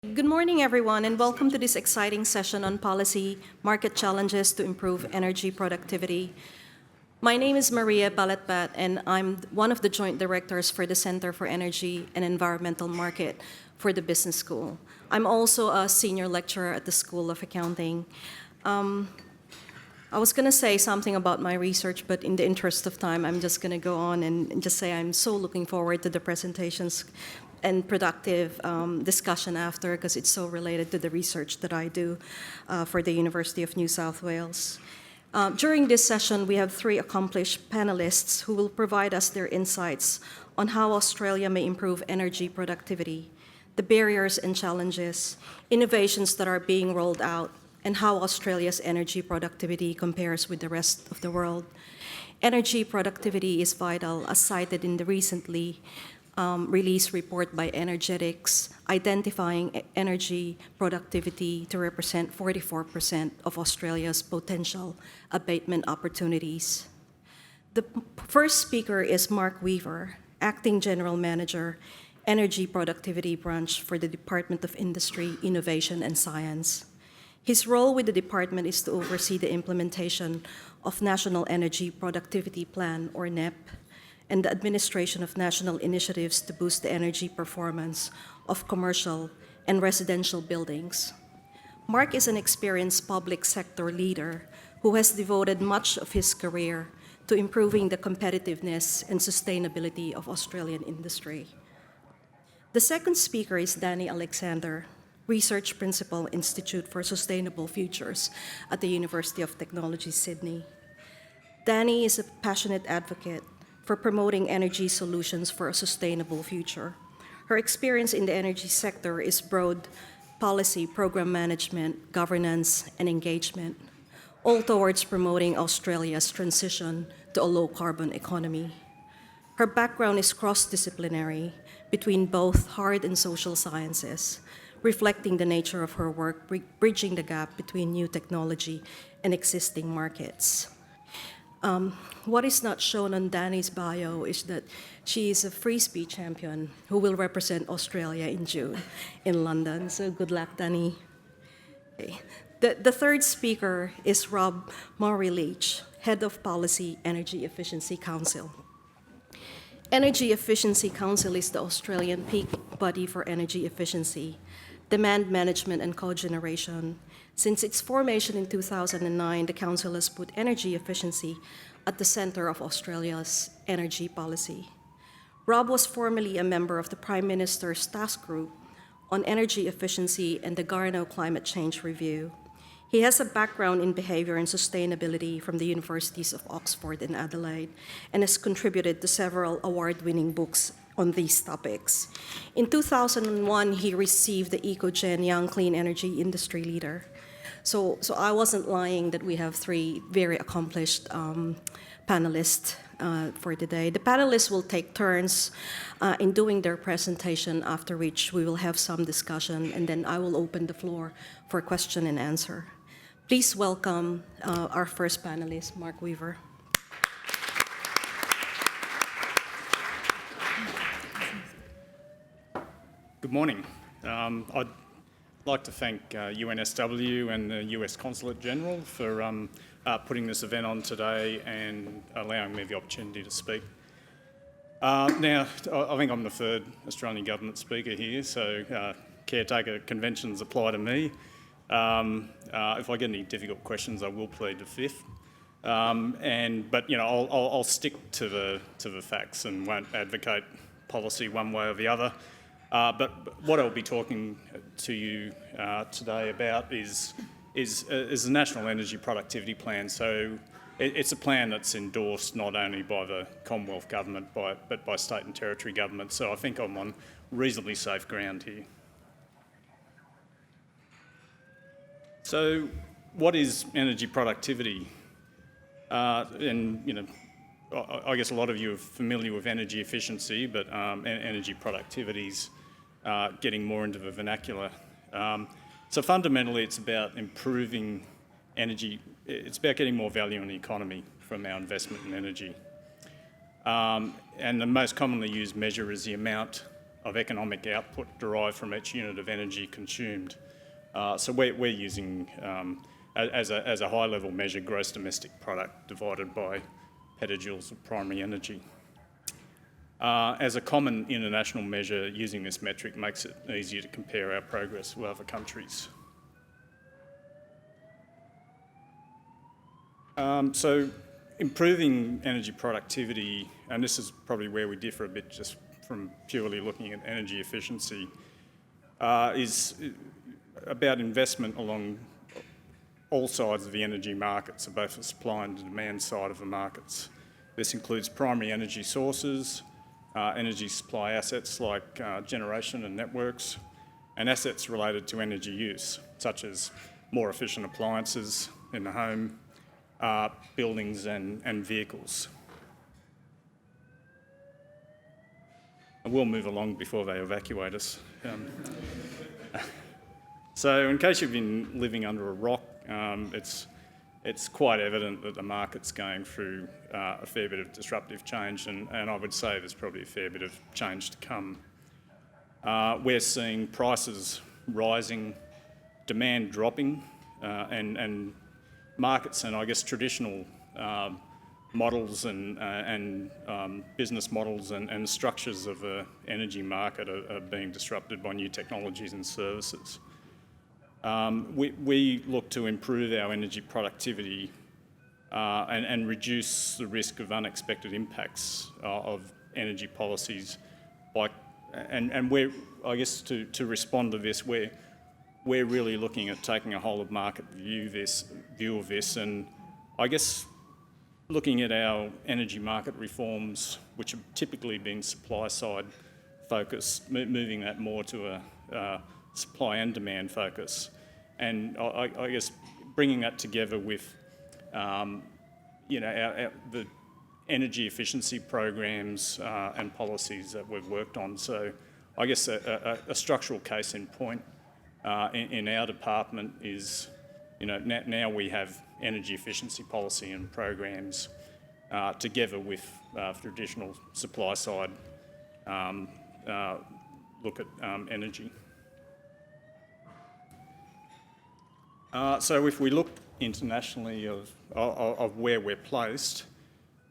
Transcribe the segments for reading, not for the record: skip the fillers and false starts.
Good morning, everyone, and welcome to this exciting session on policy market challenges to improve energy productivity. My name is Maria Balatbat, and I'm one of the joint directors for the Center for Energy and Environmental Market for the Business School. I'm also a senior lecturer at the School of Accounting. I was going to say something about my research, but in the interest of time, I'm just going to go on and just say I'm so looking forward to the presentations and productive discussion after, because it's so related to the research that I do for the University of New South Wales. During this session, we have three accomplished panelists who will provide us their insights on how Australia may improve energy productivity, the barriers and challenges, innovations that are being rolled out, and how Australia's energy productivity compares with the rest of the world. Energy productivity is vital, as cited in the recently released report by Energetics, identifying energy productivity to represent 44% of Australia's potential abatement opportunities. The first speaker is Mark Weaver, Acting General Manager, Energy Productivity Branch for the Department of Industry, Innovation and Science. His role with the department is to oversee the implementation of National Energy Productivity Plan, or NEP, and the administration of national initiatives to boost the energy performance of commercial and residential buildings. Mark is an experienced public sector leader who has devoted much of his career to improving the competitiveness and sustainability of Australian industry. The second speaker is Danny Alexander, Research Principal, Institute for Sustainable Futures at the University of Technology, Sydney. Danny is a passionate advocate for promoting energy solutions for a sustainable future. Her experience in the energy sector is broad policy, program management, governance, and engagement, all towards promoting Australia's transition to a low-carbon economy. Her background is cross-disciplinary between both hard and social sciences, reflecting the nature of her work, bridging the gap between new technology and existing markets. What is not shown on Danny's bio is that she is a free speech champion who will represent Australia in June in London. So good luck, Danny. Okay. The third speaker is Rob Murray-Leach, Head of Policy, Energy Efficiency Council. Energy Efficiency Council is the Australian peak body for energy efficiency, demand management, and cogeneration. Since its formation in 2009, the Council has put energy efficiency at the center of Australia's energy policy. Rob was formerly a member of the Prime Minister's Task Group on Energy Efficiency and the Garnaut Climate Change Review. He has a background in behavior and sustainability from the Universities of Oxford and Adelaide, and has contributed to several award-winning books on these topics. In 2001, he received the EcoGen Young Clean Energy Industry Leader. So I wasn't lying that we have three very accomplished panelists for today. The panelists will take turns in doing their presentation, after which we will have some discussion, and then I will open the floor for question and answer. Please welcome our first panelist, Mark Weaver. Good morning. I'd like to thank UNSW and the US Consulate General for putting this event on today and allowing me the opportunity to speak. Now, I think I'm the third Australian government speaker here, so caretaker conventions apply to me. If I get any difficult questions, I will plead the fifth. But you know, I'll stick to the facts and won't advocate policy one way or the other. But what I'll be talking to you today about is the National Energy Productivity Plan. So it's a plan that's endorsed not only by the Commonwealth Government but by state and territory governments. So I think I'm on reasonably safe ground here. So what is energy productivity? And you know, I guess a lot of you are familiar with energy efficiency, but energy productivity's getting more into the vernacular. So fundamentally, it's about improving energy. It's about getting more value in the economy from our investment in energy. And the most commonly used measure is the amount of economic output derived from each unit of energy consumed. So we're using, as a high-level measure, gross domestic product divided by petajoules of primary energy. As a common international measure, using this metric makes it easier to compare our progress with other countries. So improving energy productivity, and this is probably where we differ a bit just from purely looking at energy efficiency, is about investment along all sides of the energy market, so both the supply and the demand side of the markets. This includes primary energy sources, energy supply assets like generation and networks, and assets related to energy use, such as more efficient appliances in the home, buildings and vehicles. And we'll move along before they evacuate us. So in case you've been living under a rock, it's quite evident that the market's going through a fair bit of disruptive change, and I would say there's probably a fair bit of change to come. We're seeing prices rising, demand dropping, and markets and I guess traditional models and business models and structures of the energy market are being disrupted by new technologies and services. We look to improve our energy productivity and reduce the risk of unexpected impacts of energy policies and we're, I guess to respond to this, we're really looking at taking a whole of market view of this, and I guess looking at our energy market reforms, which have typically been supply side focused, moving that more to a supply and demand focus, and I guess bringing that together with the energy efficiency programs and policies that we've worked on. So I guess a structural case in point in our department is, now we have energy efficiency policy and programs together with traditional supply side look at energy. So if we look internationally of where we're placed,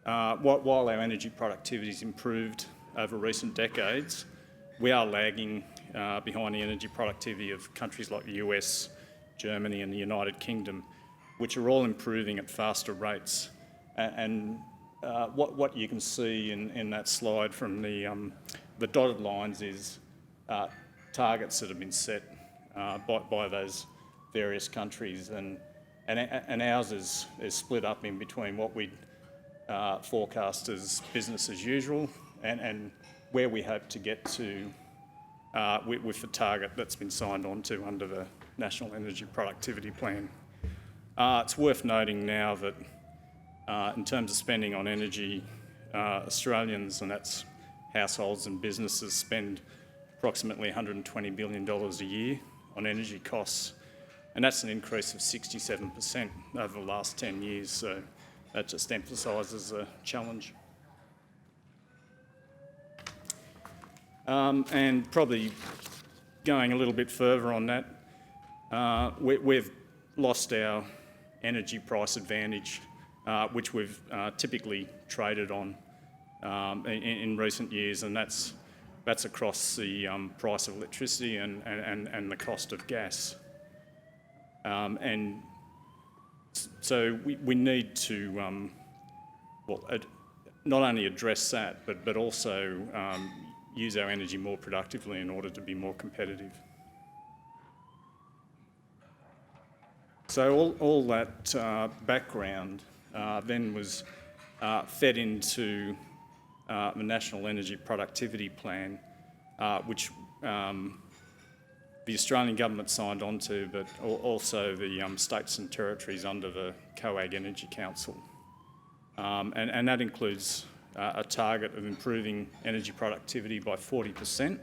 while our energy productivity's improved over recent decades, we are lagging behind the energy productivity of countries like the US, Germany and the United Kingdom, which are all improving at faster rates. And what you can see in that slide from the dotted lines is targets that have been set by those various countries, and ours is split up in between what we forecast as business as usual and where we hope to get to with the target that's been signed on to under the National Energy Productivity Plan. It's worth noting now that in terms of spending on energy, Australians, and that's households and businesses, spend approximately $120 billion a year on energy costs, and that's an increase of 67% over the last 10 years, so that just emphasises the challenge. And probably going a little bit further on that, we've lost our energy price advantage, which we've typically traded on in recent years, and that's across the price of electricity and the cost of gas. And so we need to not only address that, but also use our energy more productively in order to be more competitive. So all that background then was fed into the National Energy Productivity Plan, which the Australian government signed on to, but also the states and territories under the COAG Energy Council. And that includes a target of improving energy productivity by 40%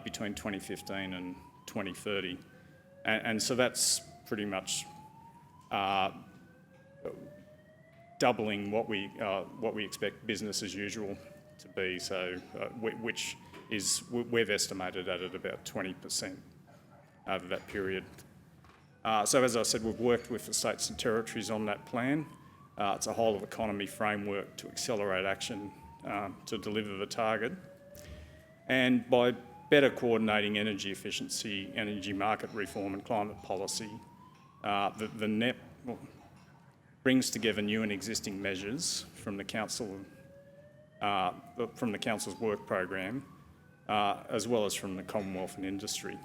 between 2015 and 2030. And so that's pretty much doubling what we expect business as usual to be, so which we've estimated that at about 20% over that period. So as I said, we've worked with the states and territories on that plan. It's a whole of economy framework to accelerate action to deliver the target. And by better coordinating energy efficiency, energy market reform and climate policy, the NEP brings together new and existing measures from the council's work program, as well as from the Commonwealth and industry.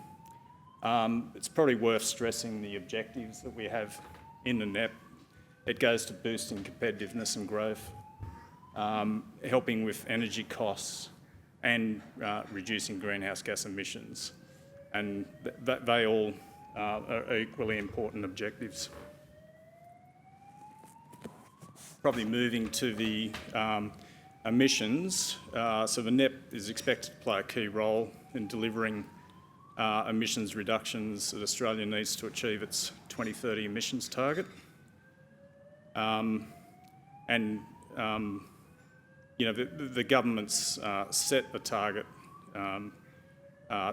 It's probably worth stressing the objectives that we have in the NEP. It goes to boosting competitiveness and growth, helping with energy costs and reducing greenhouse gas emissions. And they all are equally important objectives. Probably moving to the emissions. So the NEP is expected to play a key role in delivering emissions reductions that Australia needs to achieve its 2030 emissions target. You know, the government's set a target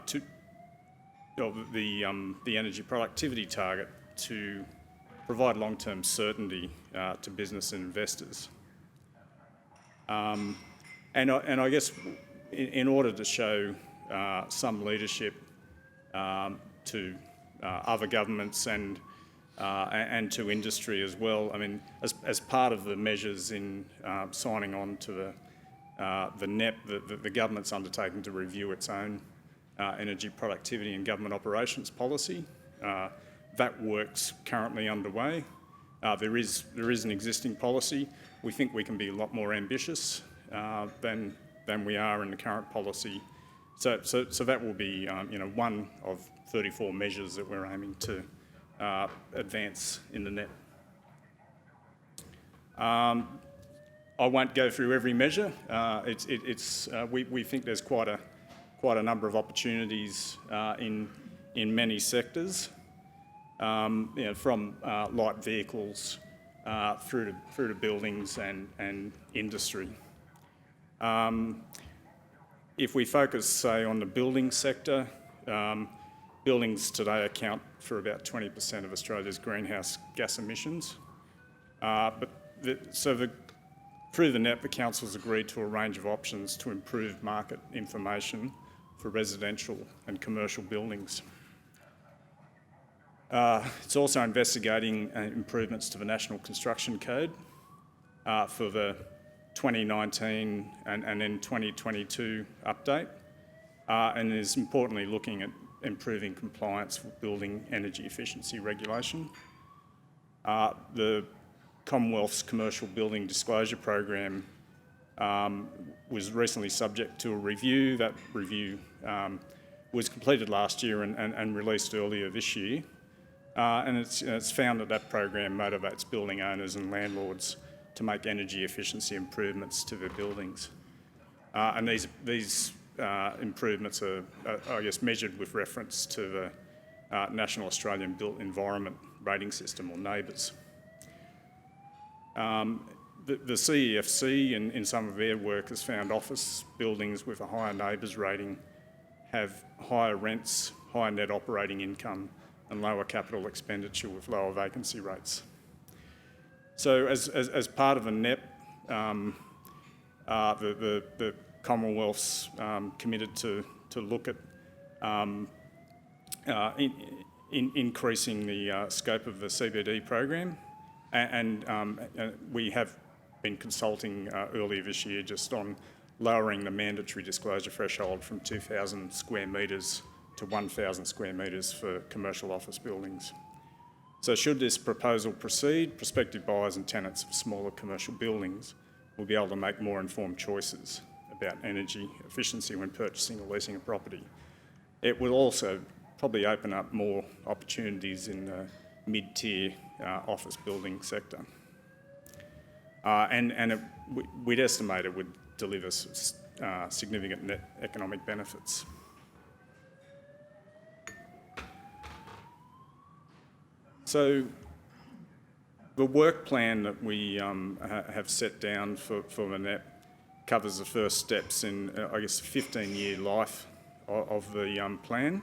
to the energy productivity target to provide long-term certainty to business and investors. And I guess in order to show some leadership to other governments and to industry as well, I mean, as part of the measures in signing on to the NEP, the government's undertaken to review its own energy productivity and government operations policy. That work's currently underway. There is an existing policy. We think we can be a lot more ambitious than we are in the current policy. So that will be you know, one of 34 measures that we're aiming to advance in the NEP. I won't go through every measure. We think there's quite a number of opportunities in many sectors. You know, from light vehicles through to buildings and industry. If we focus, say, on the building sector, buildings today account for about 20% of Australia's greenhouse gas emissions. Through the NEP, the council's agreed to a range of options to improve market information for residential and commercial buildings. It's also investigating improvements to the National Construction Code for the 2019 and then 2022 update, and is importantly looking at improving compliance with building energy efficiency regulation. The Commonwealth's Commercial Building Disclosure Program was recently subject to a review. That review was completed last year and released earlier this year. And it's found that program motivates building owners and landlords to make energy efficiency improvements to their buildings. And these improvements are, I guess, measured with reference to the National Australian Built Environment Rating System, or NABERS. The CEFC in some of their work has found office buildings with a higher NABERS rating have higher rents, higher net operating income, and lower capital expenditure with lower vacancy rates. So as part of the NEP, the Commonwealth's committed to look at increasing the scope of the CBD program, and we have been consulting earlier this year just on lowering the mandatory disclosure threshold from 2,000 square metres to 1,000 square metres for commercial office buildings. So should this proposal proceed, prospective buyers and tenants of smaller commercial buildings will be able to make more informed choices about energy efficiency when purchasing or leasing a property. It will also probably open up more opportunities in the mid-tier office building sector. We'd estimate it would deliver significant net economic benefits. So the work plan that we have set down for the NEP covers the first steps in, I guess, the 15-year life of the plan.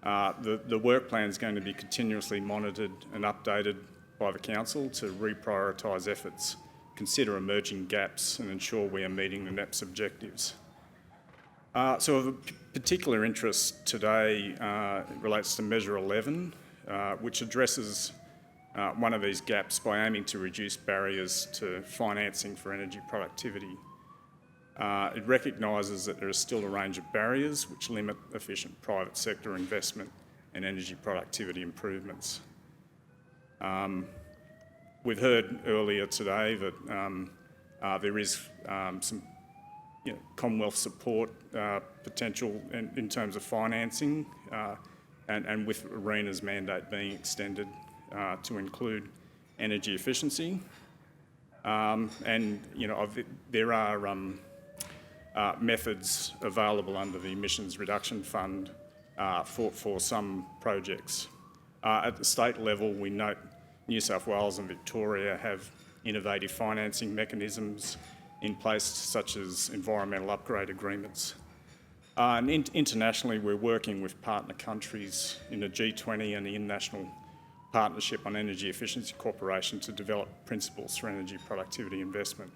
The work plan is going to be continuously monitored and updated by the Council to reprioritise efforts, consider emerging gaps and ensure we are meeting the NEP's objectives. So of particular interest today relates to Measure 11, which addresses one of these gaps by aiming to reduce barriers to financing for energy productivity. It recognises that there is still a range of barriers which limit efficient private sector investment in energy productivity improvements. We've heard earlier today that there is some Commonwealth support potential in terms of financing, and with ARENA's mandate being extended to include energy efficiency. There are methods available under the Emissions Reduction Fund for some projects. At the state level, we note New South Wales and Victoria have innovative financing mechanisms in place, such as environmental upgrade agreements. And internationally, we're working with partner countries in the G20 and the International Partnership on Energy Efficiency Cooperation to develop principles for energy productivity investment.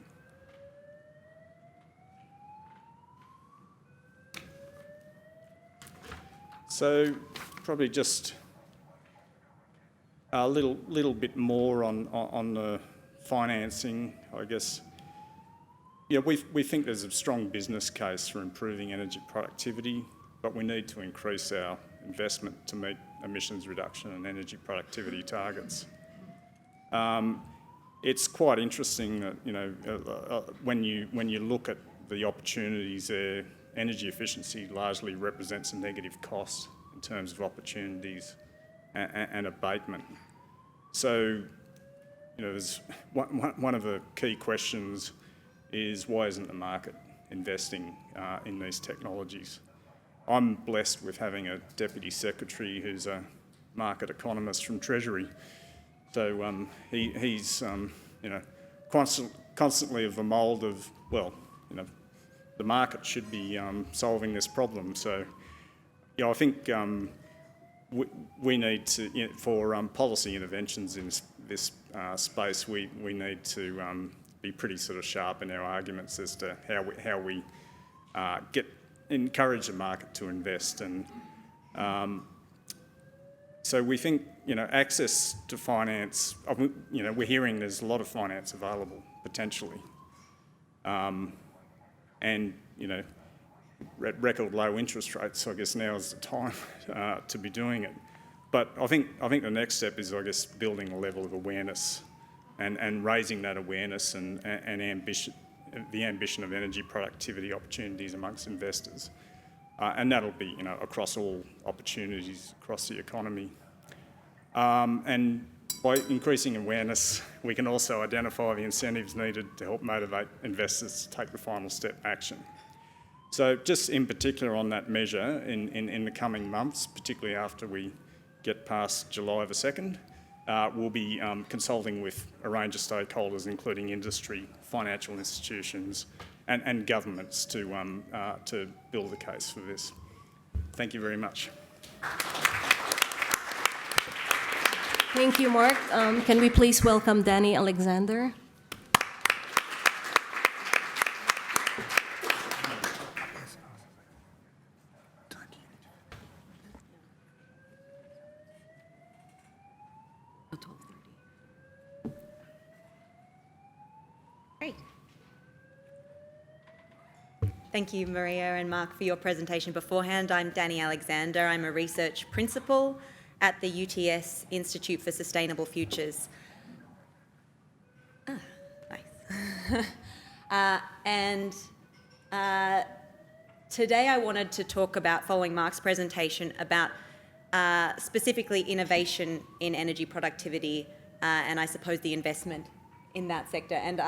So probably just a little bit more on the financing, I guess. Yeah, we think there's a strong business case for improving energy productivity, but we need to increase our investment to meet emissions reduction and energy productivity targets. It's quite interesting that when you look at the opportunities there, energy efficiency largely represents a negative cost in terms of opportunities and abatement. So, there's one of the key questions is why isn't the market investing in these technologies? I'm blessed with having a Deputy Secretary who's a market economist from Treasury. So he's constantly of the mould of, the market should be solving this problem. So, I think we need to, for policy interventions in this space, we need to be pretty sort of sharp in our arguments as to how we encourage the market to invest. And so we think, access to finance, we're hearing there's a lot of finance available potentially. And, record low interest rates, so I guess now is the time to be doing it. But I think the next step is, I guess, building a level of awareness and raising that awareness and ambition, the ambition of energy productivity opportunities amongst investors. And that'll be, across all opportunities across the economy. And by increasing awareness, we can also identify the incentives needed to help motivate investors to take the final step action. So just in particular on that measure, in the coming months, particularly after we get past July the 2nd, we'll be consulting with a range of stakeholders, including industry, financial institutions, and governments to build a case for this. Thank you very much. Thank you, Mark. Can we please welcome Danny Alexander? Great. Thank you, Maria and Mark, for your presentation beforehand. I'm Danny Alexander. I'm a research principal at the UTS Institute for Sustainable Futures. Nice. Today I wanted to talk about, following Mark's presentation, about specifically innovation in energy productivity and I suppose the investment in that sector. And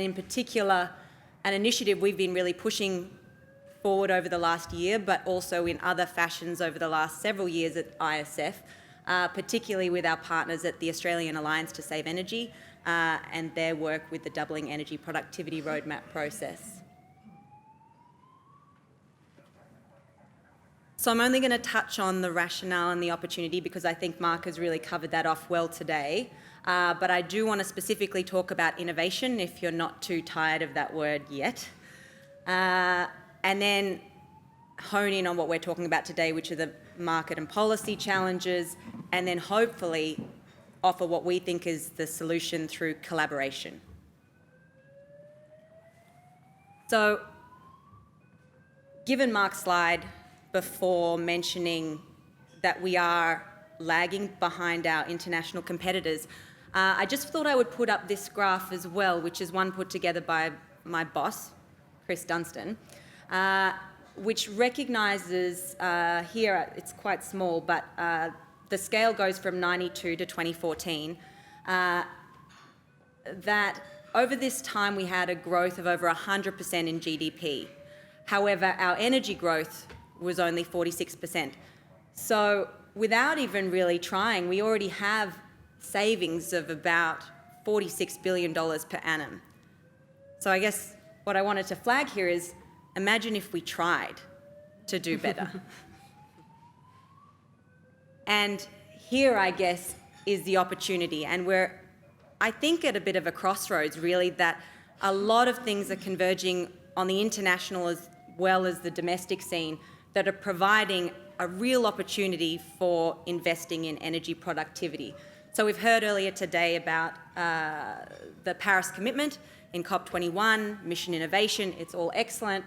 in particular, an initiative we've been really pushing forward over the last year, but also in other fashions over the last several years at ISF, particularly with our partners at the Australian Alliance to Save Energy, and their work with the Doubling Energy Productivity Roadmap process. So I'm only going to touch on the rationale and the opportunity because I think Mark has really covered that off well today. But I do want to specifically talk about innovation if you're not too tired of that word yet. And then hone in on what we're talking about today, which are the market and policy challenges, and then hopefully offer what we think is the solution through collaboration. So, given Mark's slide before mentioning that we are lagging behind our international competitors, I just thought I would put up this graph as well, which is one put together by my boss, Chris Dunstan, which recognises, here it's quite small, but the scale goes from 92 to 2014, that over this time we had a growth of over 100% in GDP. However, our energy growth was only 46%. So without even really trying, we already have savings of about $46 billion per annum. So I guess what I wanted to flag here is, imagine if we tried to do better. And here, I guess, is the opportunity. And we're, I think, at a bit of a crossroads, really, that a lot of things are converging on the international as well as the domestic scene that are providing a real opportunity for investing in energy productivity. So we've heard earlier today about the Paris commitment in COP21, mission innovation. It's all excellent,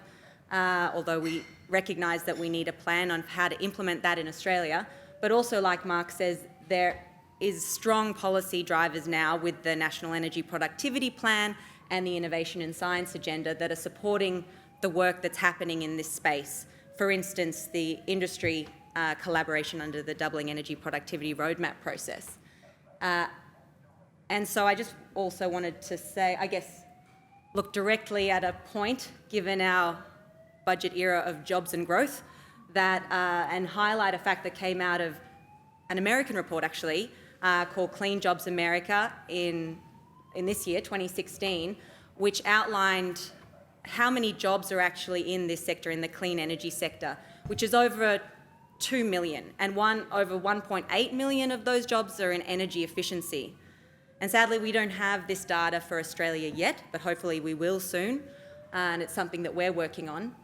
although we recognise that we need a plan on how to implement that in Australia. But also, like Mark says, there is strong policy drivers now with the National Energy Productivity Plan and the Innovation and Science Agenda that are supporting the work that's happening in this space. For instance, the industry collaboration under the Doubling Energy Productivity Roadmap process. And so I just also wanted to say, I guess, look directly at a point, given our budget era of jobs and growth, that and highlight a fact that came out of an American report, actually, called Clean Jobs America in this year, 2016, which outlined how many jobs are actually in this sector, in the clean energy sector, which is over 2 million, and over 1.8 million of those jobs are in energy efficiency. And sadly, we don't have this data for Australia yet, but hopefully we will soon, and it's something that we're working on.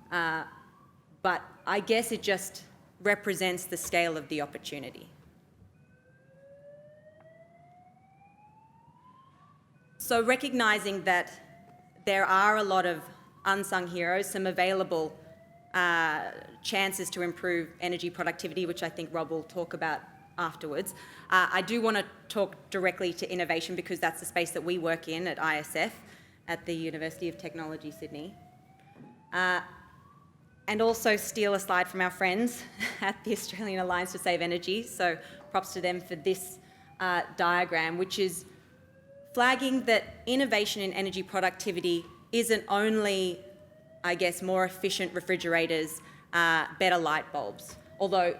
But I guess it just represents the scale of the opportunity. So recognising that there are a lot of unsung heroes, some available chances to improve energy productivity, which I think Rob will talk about afterwards. I do want to talk directly to innovation because that's the space that we work in at ISF, at the University of Technology, Sydney. And also steal a slide from our friends at the Australian Alliance to Save Energy, so props to them for this diagram, which is flagging that innovation in energy productivity isn't only, I guess, more efficient refrigerators, better light bulbs. Although,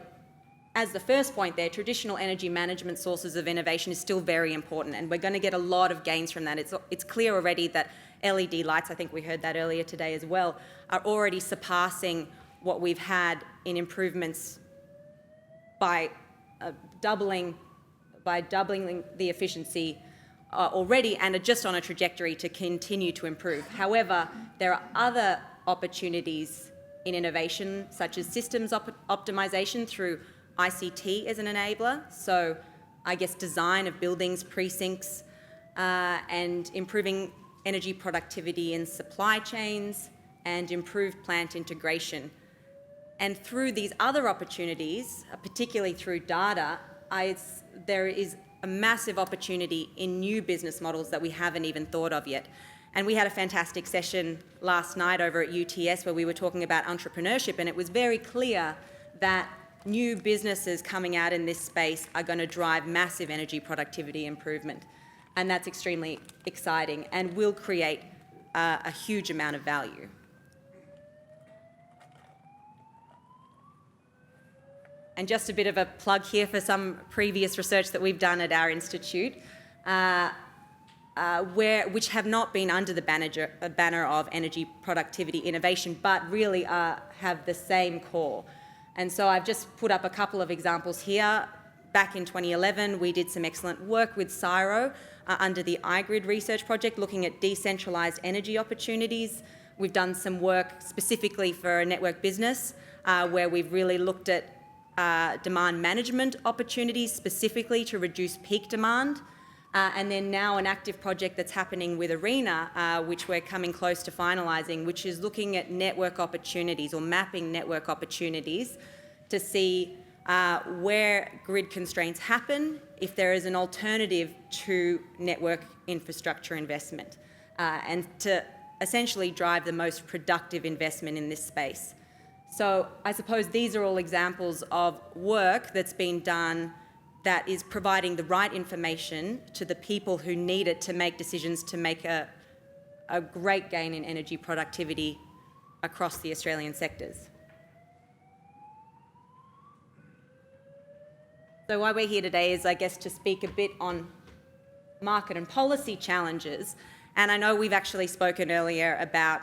as the first point there, traditional energy management sources of innovation is still very important, and we're going to get a lot of gains from that. It's clear already that LED lights, I think we heard that earlier today as well, are already surpassing what we've had in improvements by doubling the efficiency already, and are just on a trajectory to continue to improve. However, there are other opportunities in innovation, such as systems optimization through ICT as an enabler. So I guess design of buildings, precincts, and improving energy productivity in supply chains and improved plant integration. And through these other opportunities, particularly through data, there is a massive opportunity in new business models that we haven't even thought of yet. And we had a fantastic session last night over at UTS where we were talking about entrepreneurship, and it was very clear that new businesses coming out in this space are going to drive massive energy productivity improvement. And that's extremely exciting and will create a huge amount of value. And just a bit of a plug here for some previous research that we've done at our institute. which have not been under the banner of energy productivity innovation, but really have the same core. And so I've just put up a couple of examples here. Back in 2011, we did some excellent work with CSIRO under the iGrid research project, looking at decentralised energy opportunities. We've done some work specifically for a network business, where we've really looked at demand management opportunities specifically to reduce peak demand. And then now an active project that's happening with ARENA, which we're coming close to finalising, which is looking at network opportunities or mapping network opportunities to see where grid constraints happen, if there is an alternative to network infrastructure investment, and to essentially drive the most productive investment in this space. So I suppose these are all examples of work that's been done that is providing the right information to the people who need it to make decisions to make a great gain in energy productivity across the Australian sectors. So why we're here today is, I guess, to speak a bit on market and policy challenges. And I know we've actually spoken earlier about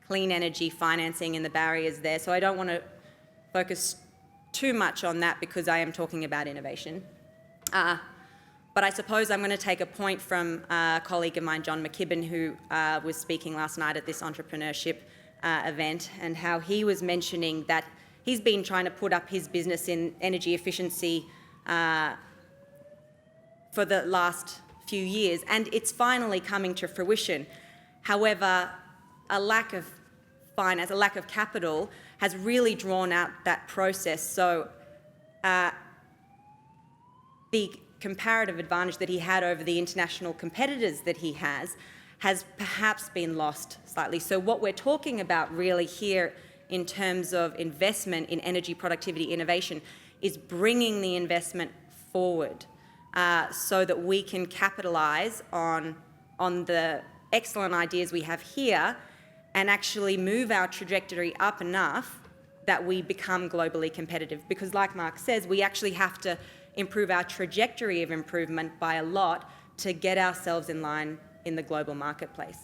clean energy financing and the barriers there, so I don't want to focus too much on that because I am talking about innovation. But I suppose I'm going to take a point from a colleague of mine, John McKibben, who was speaking last night at this entrepreneurship event, and how he was mentioning that he's been trying to put up his business in energy efficiency for the last few years, and it's finally coming to fruition. However, a lack of finance, a lack of capital has really drawn out that process. So the comparative advantage that he had over the international competitors that he has perhaps been lost slightly. So what we're talking about really here in terms of investment in energy productivity innovation is bringing the investment forward so that we can capitalise on the excellent ideas we have here and actually move our trajectory up enough that we become globally competitive. Because like Mark says, we actually have to improve our trajectory of improvement by a lot to get ourselves in line in the global marketplace.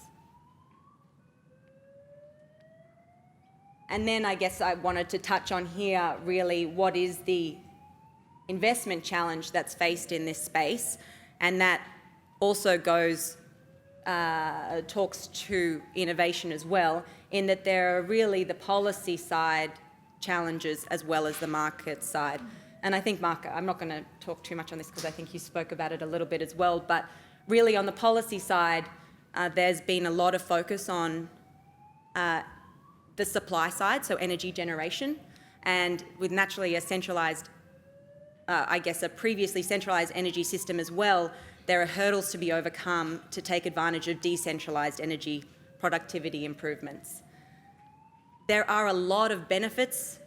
And then I guess I wanted to touch on here really what is the investment challenge that's faced in this space, and that also talks to innovation as well, in that there are really the policy side challenges as well as the market side. And I think, Mark, I'm not going to talk too much on this because I think you spoke about it a little bit as well, but really on the policy side, there's been a lot of focus on the supply side, so energy generation, and with naturally a centralised, a previously centralised energy system as well, there are hurdles to be overcome to take advantage of decentralised energy productivity improvements. There are a lot of benefits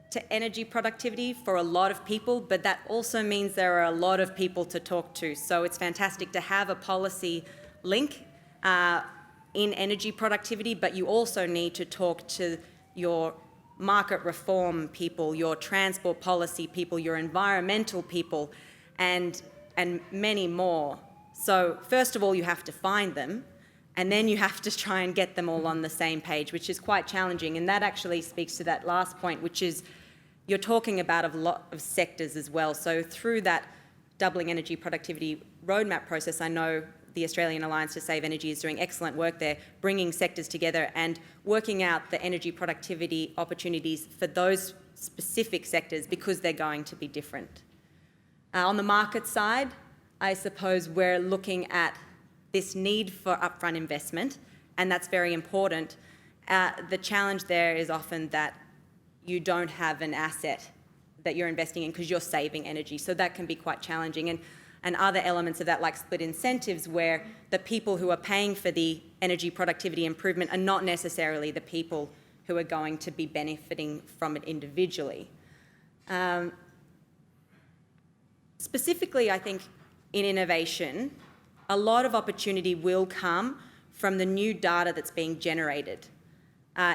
to energy productivity for a lot of people, but that also means there are a lot of people to talk to. So it's fantastic to have a policy link in energy productivity, but you also need to talk to your market reform people, your transport policy people, your environmental people, and many more. So first of all, you have to find them, and then you have to try and get them all on the same page, which is quite challenging. And that actually speaks to that last point, which is you're talking about a lot of sectors as well. So through that doubling energy productivity roadmap process, I know the Australian Alliance to Save Energy is doing excellent work there, bringing sectors together and working out the energy productivity opportunities for those specific sectors because they're going to be different. On the market side, I suppose we're looking at this need for upfront investment, and that's very important. The challenge there is often that you don't have an asset that you're investing in because you're saving energy, so that can be quite challenging. And other elements of that, like split incentives, where the people who are paying for the energy productivity improvement are not necessarily the people who are going to be benefiting from it individually. Specifically, I think in innovation, a lot of opportunity will come from the new data that's being generated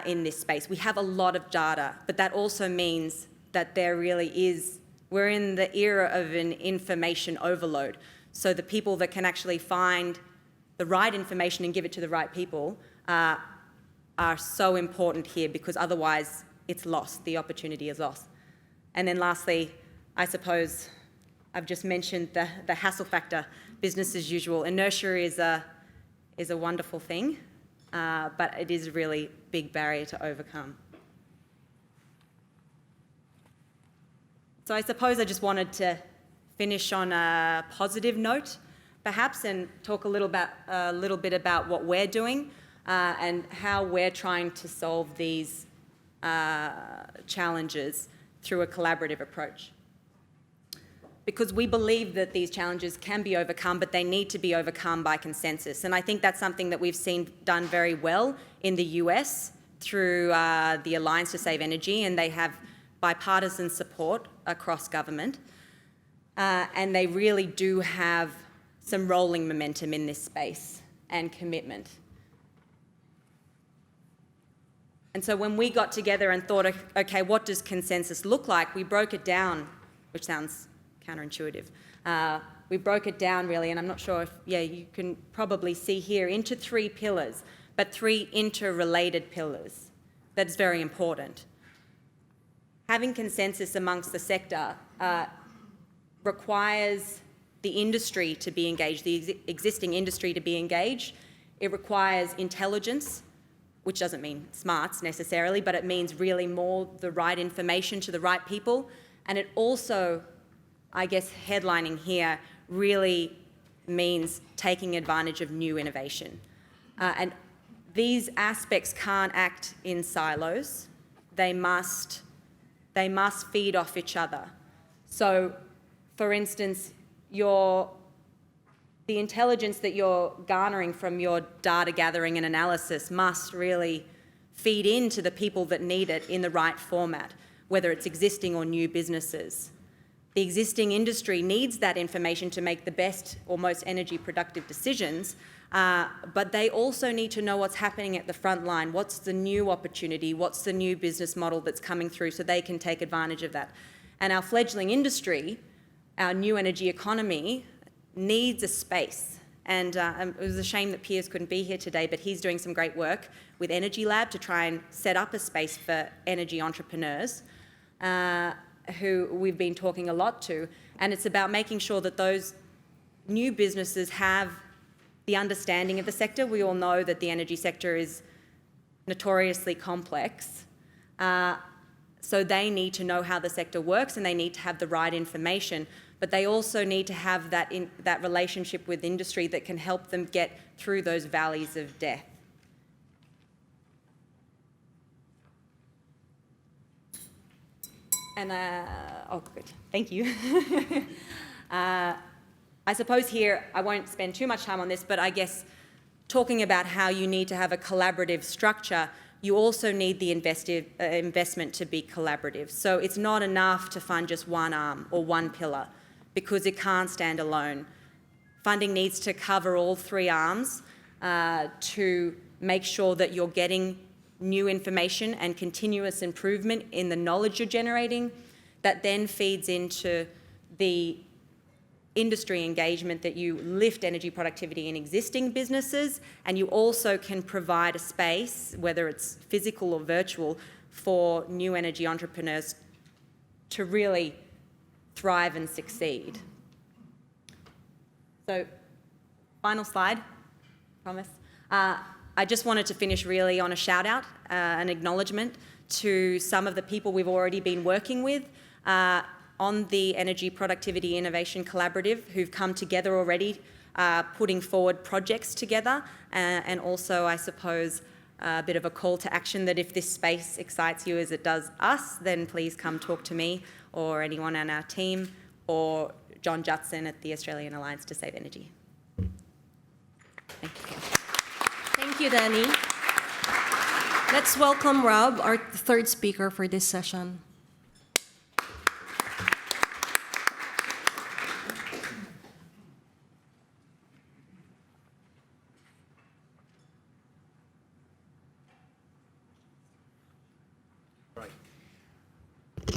in this space. We have a lot of data, but that also means that there really is, we're in the era of an information overload. So the people that can actually find the right information and give it to the right people are so important here, because otherwise it's lost, the opportunity is lost. And then lastly, I suppose I've just mentioned the hassle factor, business as usual. Inertia is a wonderful thing, but it is a really big barrier to overcome. So I suppose I just wanted to finish on a positive note, perhaps, and talk a little bit about what we're doing and how we're trying to solve these challenges through a collaborative approach. Because we believe that these challenges can be overcome, but they need to be overcome by consensus. And I think that's something that we've seen done very well in the US through the Alliance to Save Energy, and they have bipartisan support across government. And they really do have some rolling momentum in this space and commitment. And so when we got together and thought, okay, what does consensus look like? We broke it down, which sounds counterintuitive. We broke it down really, and I'm not sure if, you can probably see here, into 3 pillars, but 3 interrelated pillars. That's very important. Having consensus amongst the sector requires the industry to be engaged, the existing industry to be engaged. It requires intelligence, which doesn't mean smarts necessarily, but it means really more the right information to the right people. And it also, I guess, headlining here, really means taking advantage of new innovation. And these aspects can't act in silos. They must feed off each other. So, for instance, the intelligence that you're garnering from your data gathering and analysis must really feed into the people that need it in the right format, whether it's existing or new businesses. The existing industry needs that information to make the best or most energy productive decisions, but they also need to know what's happening at the front line. What's the new opportunity? What's the new business model that's coming through, so they can take advantage of that? And our fledgling industry, our new energy economy, needs a space. And it was a shame that Piers couldn't be here today, but he's doing some great work with Energy Lab to try and set up a space for energy entrepreneurs who we've been talking a lot to. And it's about making sure that those new businesses have the understanding of the sector. We all know that the energy sector is notoriously complex. So they need to know how the sector works, and they need to have the right information. But they also need to have that relationship with industry that can help them get through those valleys of death. And, oh, good, thank you. I suppose here, I won't spend too much time on this, but I guess talking about how you need to have a collaborative structure, you also need the investment to be collaborative. So it's not enough to fund just one arm or one pillar, because it can't stand alone. Funding needs to cover all 3 arms to make sure that you're getting new information and continuous improvement in the knowledge you're generating, that then feeds into the industry engagement, that you lift energy productivity in existing businesses, and you also can provide a space, whether it's physical or virtual, for new energy entrepreneurs to really thrive and succeed. So, final slide, promise. I just wanted to finish really on a shout out, an acknowledgement to some of the people we've already been working with on the Energy Productivity Innovation Collaborative, who've come together already, putting forward projects together, and also, I suppose, a bit of a call to action that if this space excites you as it does us, then please come talk to me or anyone on our team, or John Jutson at the Australian Alliance to Save Energy. Thank you. Thank you, Danny. Let's welcome Rob, our 3rd speaker for this session.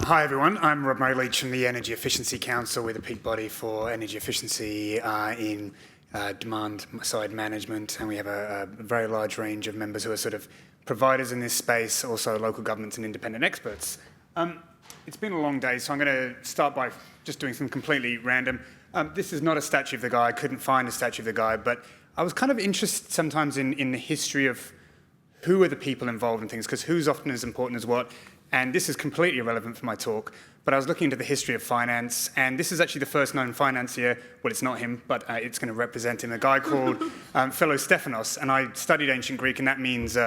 Hi everyone, I'm Rob Murray-Leach from the Energy Efficiency Council. We're the peak body for energy efficiency in demand side management, and we have a very large range of members who are sort of providers in this space, also local governments and independent experts. It's been a long day, so I'm going to start by just doing something completely random. This is not a statue of the guy. I couldn't find a statue of the guy, but I was kind of interested sometimes in the history of who are the people involved in things, because who's often as important as what. And this is completely irrelevant for my talk, but I was looking into the history of finance, and this is actually the first known financier. Well, it's not him, but it's going to represent him, a guy called Philostephanos, and I studied ancient Greek, and that means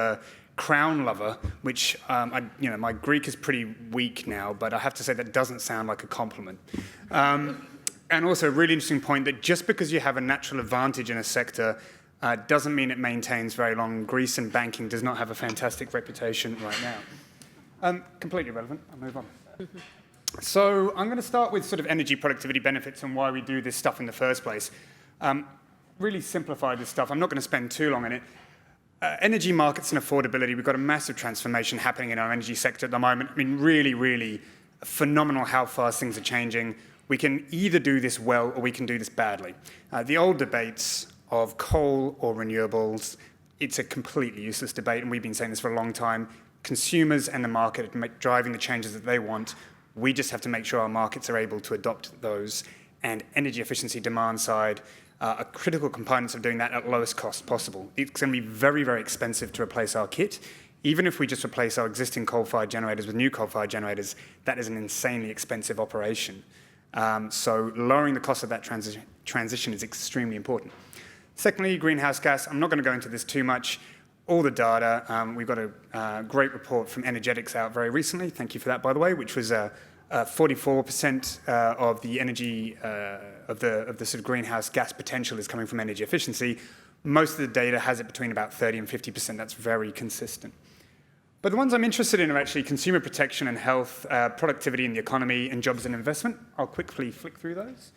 crown lover, which, my Greek is pretty weak now, but I have to say that doesn't sound like a compliment. And also a really interesting point that just because you have a natural advantage in a sector doesn't mean it maintains very long. Greece and banking does not have a fantastic reputation right now. Completely irrelevant. I'll move on. So I'm going to start with sort of energy productivity benefits and why we do this stuff in the first place. Really simplify this stuff. I'm not going to spend too long on it. Energy markets and affordability, we've got a massive transformation happening in our energy sector at the moment. I mean, really, really phenomenal how fast things are changing. We can either do this well or we can do this badly. The old debates of coal or renewables, it's a completely useless debate, and we've been saying this for a long time. Consumers and the market are driving the changes that they want. We just have to make sure our markets are able to adopt those, and energy efficiency demand side are critical components of doing that at lowest cost possible. It's going to be very, very expensive to replace our kit. Even if we just replace our existing coal-fired generators with new coal-fired generators, that is an insanely expensive operation. So lowering the cost of that transition is extremely important. Secondly, greenhouse gas. I'm not going to go into this too much. All the data. We've got a great report from Energetics out very recently. Thank you for that, by the way, which was 44% of the energy of the sort of greenhouse gas potential is coming from energy efficiency. Most of the data has it between about 30 and 50%. That's very consistent. But the ones I'm interested in are actually consumer protection and health, productivity in the economy, and jobs and investment. I'll quickly flick through those.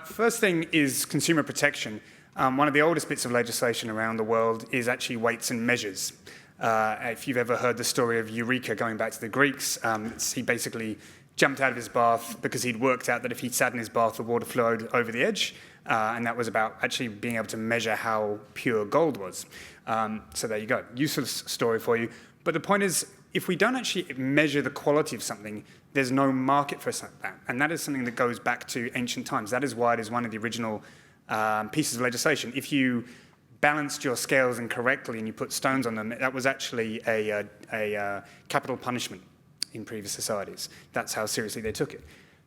First thing is consumer protection. One of the oldest bits of legislation around the world is actually weights and measures. If you've ever heard the story of Eureka going back to the Greeks, he basically jumped out of his bath because he'd worked out that if he sat in his bath, the water flowed over the edge. And that was about actually being able to measure how pure gold was. So there you go. Useless story for you. But the point is, if we don't actually measure the quality of something, there's no market for that. And that is something that goes back to ancient times. That is why it is one of the original pieces of legislation. If you balanced your scales incorrectly and you put stones on them, that was actually a capital punishment in previous societies. That's how seriously they took it.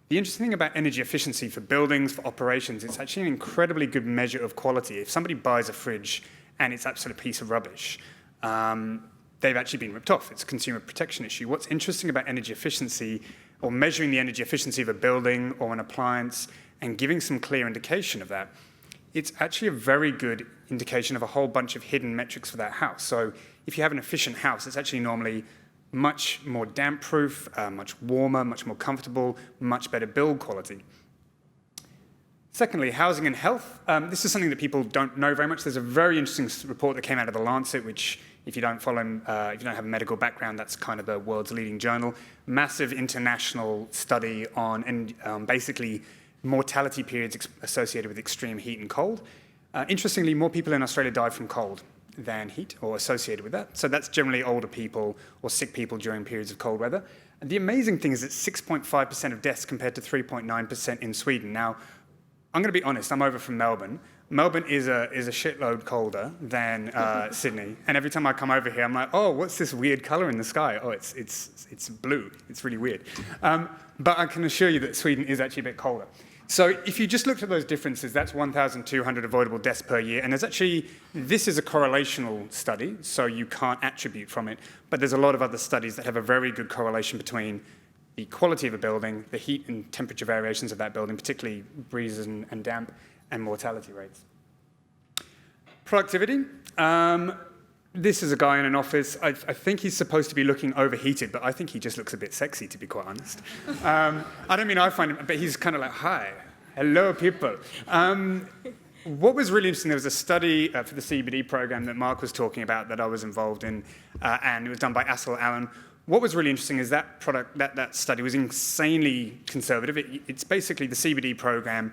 The interesting thing about energy efficiency for buildings, for operations, it's actually an incredibly good measure of quality. If somebody buys a fridge and it's an absolute piece of rubbish, they've actually been ripped off. It's a consumer protection issue. What's interesting about energy efficiency, or measuring the energy efficiency of a building or an appliance and giving some clear indication of that, it's actually a very good indication of a whole bunch of hidden metrics for that house. So if you have an efficient house, it's actually normally much more damp-proof, much warmer, much more comfortable, much better build quality. Secondly, housing and health. This is something that people don't know very much. There's a very interesting report that came out of The Lancet, which, if you don't follow, if you don't have a medical background, that's kind of the world's leading journal. Massive international study on basically mortality periods associated with extreme heat and cold. Interestingly, more people in Australia die from cold than heat, or associated with that. So that's generally older people or sick people during periods of cold weather. And the amazing thing is that 6.5% of deaths compared to 3.9% in Sweden. Now, I'm going to be honest, I'm over from Melbourne. Melbourne is a shitload colder than Sydney. And every time I come over here, I'm like, oh, what's this weird colour in the sky? Oh, it's blue. It's really weird. But I can assure you that Sweden is actually a bit colder. So if you just looked at those differences, that's 1,200 avoidable deaths per year. And there's actually, this is a correlational study, so you can't attribute from it. But there's a lot of other studies that have a very good correlation between the quality of a building, the heat and temperature variations of that building, particularly breezes and damp, and mortality rates. Productivity. This is a guy in an office. I think he's supposed to be looking overheated, but I think he just looks a bit sexy, to be quite honest. I don't mean I find him, but he's kind of like, hi, hello, people. What was really interesting, there was a study for the CBD program that Mark was talking about that I was involved in, and it was done by Assel Allen. What was really interesting is that study was insanely conservative. It's basically the CBD program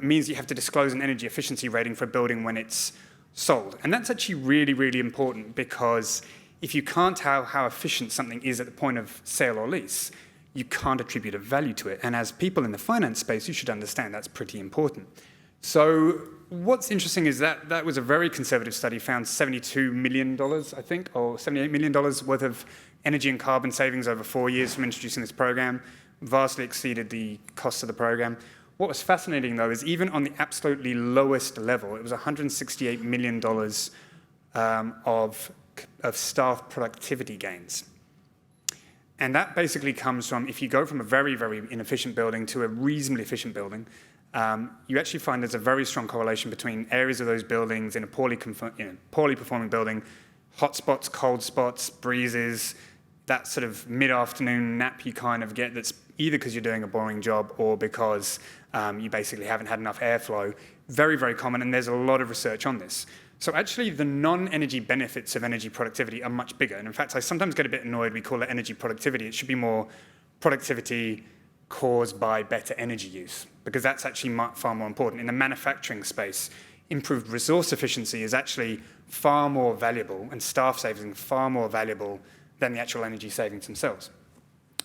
means you have to disclose an energy efficiency rating for a building when it's sold. And that's actually really, really important, because if you can't tell how efficient something is at the point of sale or lease, you can't attribute a value to it. And as people in the finance space, you should understand that's pretty important. So what's interesting is that that was a very conservative study, found $72 million, I think, or $78 million worth of energy and carbon savings over 4 years from introducing this program, vastly exceeded the cost of the program. What was fascinating, though, is even on the absolutely lowest level, it was $168 million of staff productivity gains. And that basically comes from, if you go from a very, very inefficient building to a reasonably efficient building, you actually find there's a very strong correlation between areas of those buildings in a poorly performing building, hot spots, cold spots, breezes, that sort of mid-afternoon nap you kind of get that's either because you're doing a boring job or because you basically haven't had enough airflow. Very, very common, and there's a lot of research on this. So actually, the non-energy benefits of energy productivity are much bigger. And in fact, I sometimes get a bit annoyed. We call it energy productivity. It should be more productivity caused by better energy use, because that's actually far more important. In the manufacturing space, improved resource efficiency is actually far more valuable, and staff savings far more valuable than the actual energy savings themselves.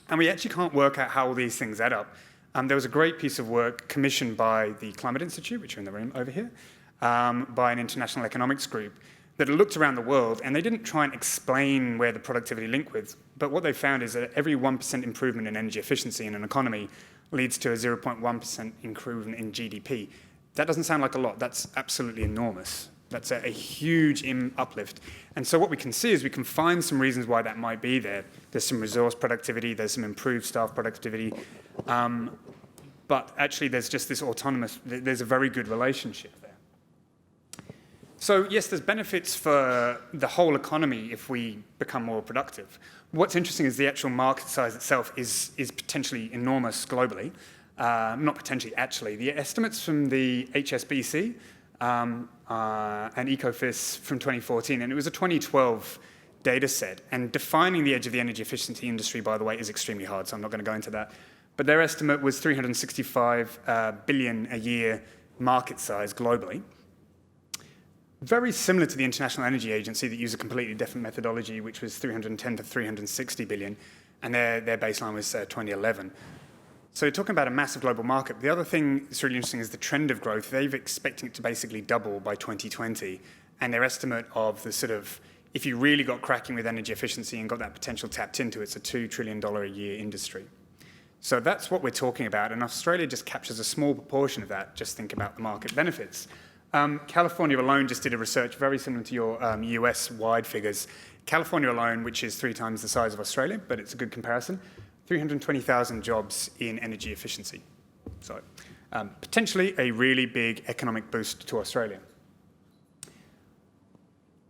And we actually can't work out how all these things add up. There was a great piece of work commissioned by the Climate Institute, which are in the room over here, by an international economics group that looked around the world, and they didn't try and explain where the productivity linked with, but what they found is that every 1% improvement in energy efficiency in an economy leads to a 0.1% improvement in GDP. That doesn't sound like a lot. That's absolutely enormous. That's a huge uplift. And so what we can see is we can find some reasons why that might be there. There's some resource productivity, there's some improved staff productivity, but actually there's just this there's a very good relationship there. So yes, there's benefits for the whole economy if we become more productive. What's interesting is the actual market size itself is potentially enormous globally. Not potentially, actually. The estimates from the HSBC and Ecofis from 2014, and it was a 2012 data set. And defining the edge of the energy efficiency industry, by the way, is extremely hard, so I'm not going to go into that. But their estimate was 365 billion a year market size globally. Very similar to the International Energy Agency that used a completely different methodology, which was 310 to 360 billion, and their baseline was 2011. So you're talking about a massive global market. The other thing that's really interesting is the trend of growth. They're expecting it to basically double by 2020, and their estimate of the sort of, if you really got cracking with energy efficiency and got that potential tapped into, it's a $2 trillion a year industry. So that's what we're talking about, and Australia just captures a small proportion of that. Just think about the market benefits. California alone just did a research very similar to your US-wide figures. California alone, which is 3 times the size of Australia, but it's a good comparison, 320,000 jobs in energy efficiency. So potentially a really big economic boost to Australia.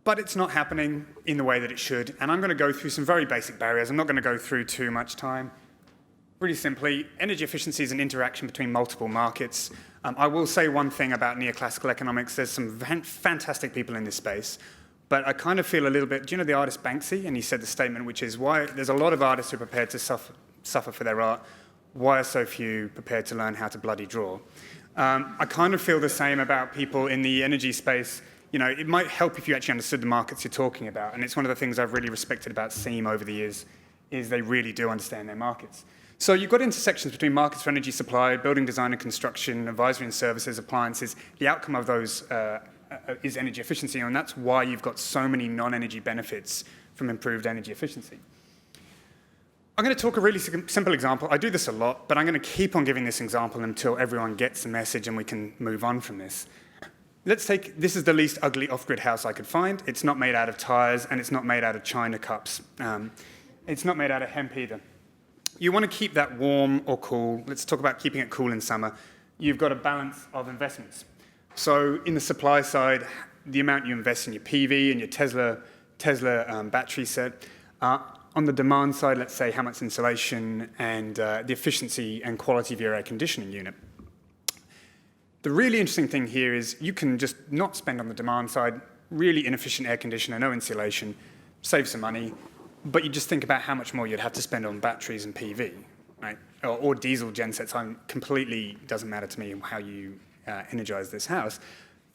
But it's not happening in the way that it should, and I'm going to go through some very basic barriers. I'm not going to go through too much time. Really simply, energy efficiency is an interaction between multiple markets. I will say one thing about neoclassical economics. There's some fantastic people in this space, but I kind of feel a little bit, do you know the artist Banksy? And he said the statement, which is, why there's a lot of artists who are prepared to suffer for their art. Why are so few prepared to learn how to bloody draw? I kind of feel the same about people in the energy space. You know, it might help if you actually understood the markets you're talking about, and it's one of the things I've really respected about SEAM over the years, is they really do understand their markets. So you've got intersections between markets for energy supply, building design and construction, advisory and services, appliances. The outcome of those is energy efficiency, and that's why you've got so many non-energy benefits from improved energy efficiency. I'm going to talk a really simple example. I do this a lot, but I'm going to keep on giving this example until everyone gets the message and we can move on from this. Let's take, this is the least ugly off-grid house I could find. It's not made out of tyres, and it's not made out of china cups. It's not made out of hemp either. You want to keep that warm or cool. Let's talk about keeping it cool in summer. You've got a balance of investments. So in the supply side, the amount you invest in your PV and your Tesla battery set. On the demand side, let's say how much insulation and the efficiency and quality of your air conditioning unit. The really interesting thing here is you can just not spend on the demand side, really inefficient air conditioner, no insulation, save some money, but you just think about how much more you'd have to spend on batteries and PV, right? Or diesel gensets. Completely doesn't matter to me how you energize this house.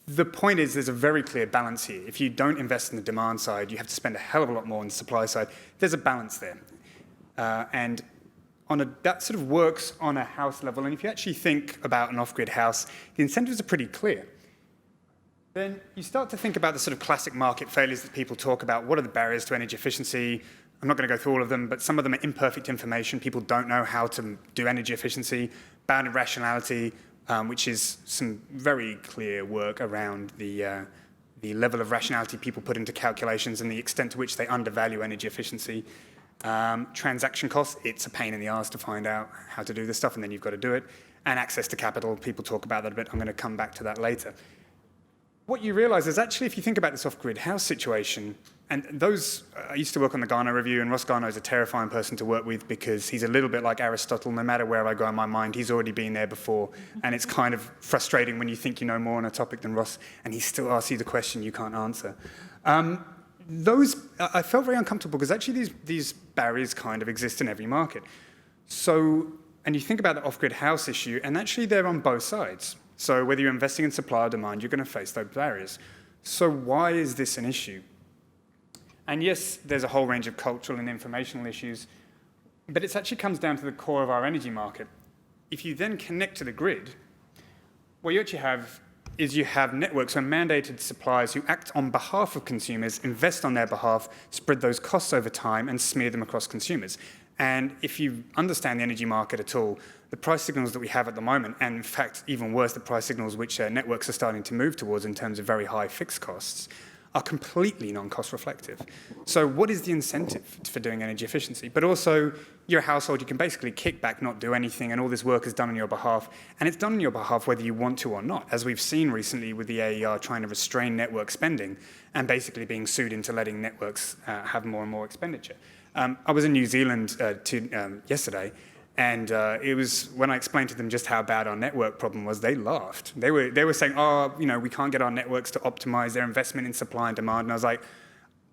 The point is there's a very clear balance here. If you don't invest in the demand side, you have to spend a hell of a lot more on the supply side. There's a balance there. And that sort of works on a house level. And if you actually think about an off-grid house, the incentives are pretty clear. Then you start to think about the sort of classic market failures that people talk about. What are the barriers to energy efficiency? I'm not going to go through all of them, but some of them are imperfect information. People don't know how to do energy efficiency, bounded rationality, which is some very clear work around the level of rationality people put into calculations and the extent to which they undervalue energy efficiency. Transaction costs, it's a pain in the arse to find out how to do this stuff, and then you've got to do it. And access to capital, people talk about that a bit. I'm going to come back to that later. What you realize is actually, if you think about this off-grid house situation, and those, I used to work on the Garner Review, and Ross Garner is a terrifying person to work with because he's a little bit like Aristotle. No matter where I go in my mind, he's already been there before. And it's kind of frustrating when you think you know more on a topic than Ross, and he still asks you the question you can't answer. I felt very uncomfortable because actually these barriers kind of exist in every market. So, and you think about the off-grid house issue, and actually they're on both sides. So whether you're investing in supply or demand, you're going to face those barriers. So why is this an issue? And yes, there's a whole range of cultural and informational issues, but it actually comes down to the core of our energy market. If you then connect to the grid, what you actually have is you have networks or mandated suppliers who act on behalf of consumers, invest on their behalf, spread those costs over time, and smear them across consumers. And if you understand the energy market at all, the price signals that we have at the moment, and in fact, even worse, the price signals which networks are starting to move towards in terms of very high fixed costs, are completely non-cost reflective. So what is the incentive for doing energy efficiency? But also, you're a household, you can basically kick back, not do anything, and all this work is done on your behalf. And it's done on your behalf whether you want to or not, as we've seen recently with the AER trying to restrain network spending and basically being sued into letting networks have more and more expenditure. I was in New Zealand yesterday, and it was when I explained to them just how bad our network problem was, they laughed. They were saying, oh, we can't get our networks to optimize their investment in supply and demand. And I was like,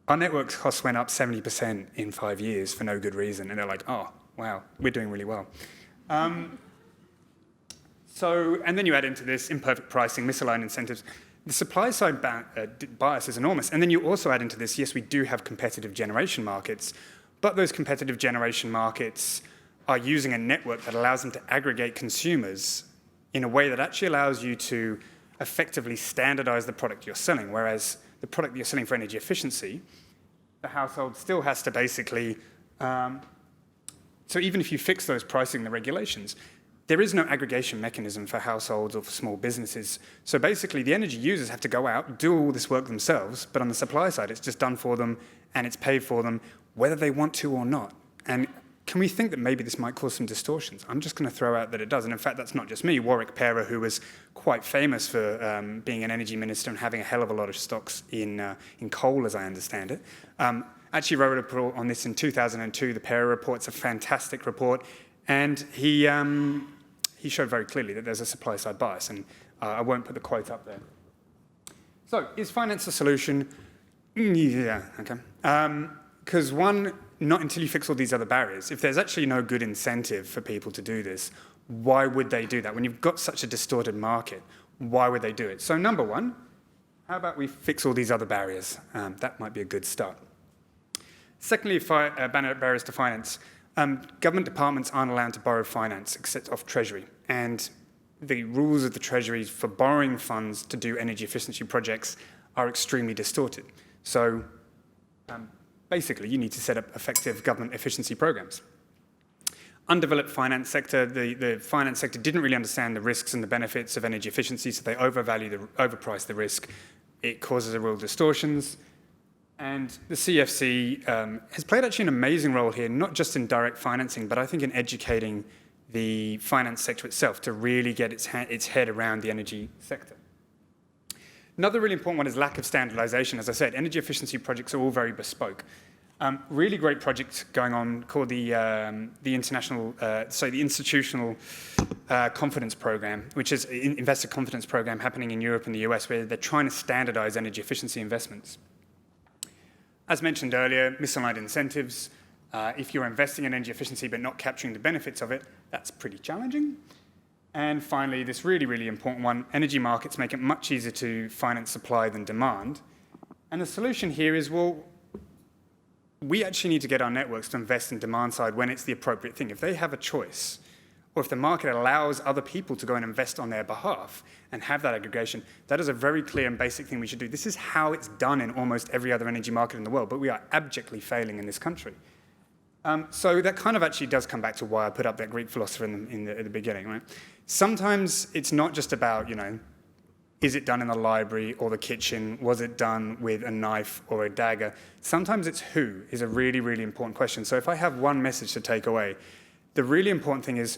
our network costs went up 70% in 5 years for no good reason. And they're like, oh, wow, we're doing really well. And then you add into this imperfect pricing, misaligned incentives. The supply side bias is enormous. And then you also add into this, yes, we do have competitive generation markets, but those competitive generation markets are using a network that allows them to aggregate consumers in a way that actually allows you to effectively standardize the product you're selling, whereas the product you're selling for energy efficiency, the household still has to basically, so even if you fix those pricing, the regulations, there is no aggregation mechanism for households or for small businesses. So basically, the energy users have to go out, do all this work themselves, but on the supply side, it's just done for them and it's paid for them, whether they want to or not. And can we think that maybe this might cause some distortions? I'm just going to throw out that it does. And in fact, that's not just me. Warwick Pera, who was quite famous for being an energy minister and having a hell of a lot of stocks in coal, as I understand it, actually wrote a report on this in 2002. The Pera report's a fantastic report. And he showed very clearly that there's a supply-side bias. And I won't put the quote up there. So is finance a solution? Yeah, okay. Because one, not until you fix all these other barriers. If there's actually no good incentive for people to do this, why would they do that? When you've got such a distorted market, why would they do it? So number one, how about we fix all these other barriers? That might be a good start. Secondly, barriers to finance. Government departments aren't allowed to borrow finance except off Treasury. And the rules of the Treasury for borrowing funds to do energy efficiency projects are extremely distorted. So basically, you need to set up effective government efficiency programs. Undeveloped finance sector, the finance sector didn't really understand the risks and the benefits of energy efficiency, so they overprice the risk. It causes real distortions. And the CFC has played actually an amazing role here, not just in direct financing, but I think in educating the finance sector itself to really get its head around the energy sector. Another really important one is lack of standardization. As I said, energy efficiency projects are all very bespoke. Really great project going on called the Institutional Confidence Program, which is an investor confidence program happening in Europe and the US, where they're trying to standardize energy efficiency investments. As mentioned earlier, misaligned incentives. If you're investing in energy efficiency but not capturing the benefits of it, that's pretty challenging. And finally, this really, really important one, energy markets make it much easier to finance supply than demand. And the solution here is, well, we actually need to get our networks to invest in demand side when it's the appropriate thing. If they have a choice, or if the market allows other people to go and invest on their behalf and have that aggregation, that is a very clear and basic thing we should do. This is how it's done in almost every other energy market in the world, but we are abjectly failing in this country. So that kind of actually does come back to why I put up that Greek philosopher at the beginning, right? Sometimes it's not just about, is it done in the library or the kitchen? Was it done with a knife or a dagger? Sometimes it's who is a really, really important question. So if I have one message to take away, the really important thing is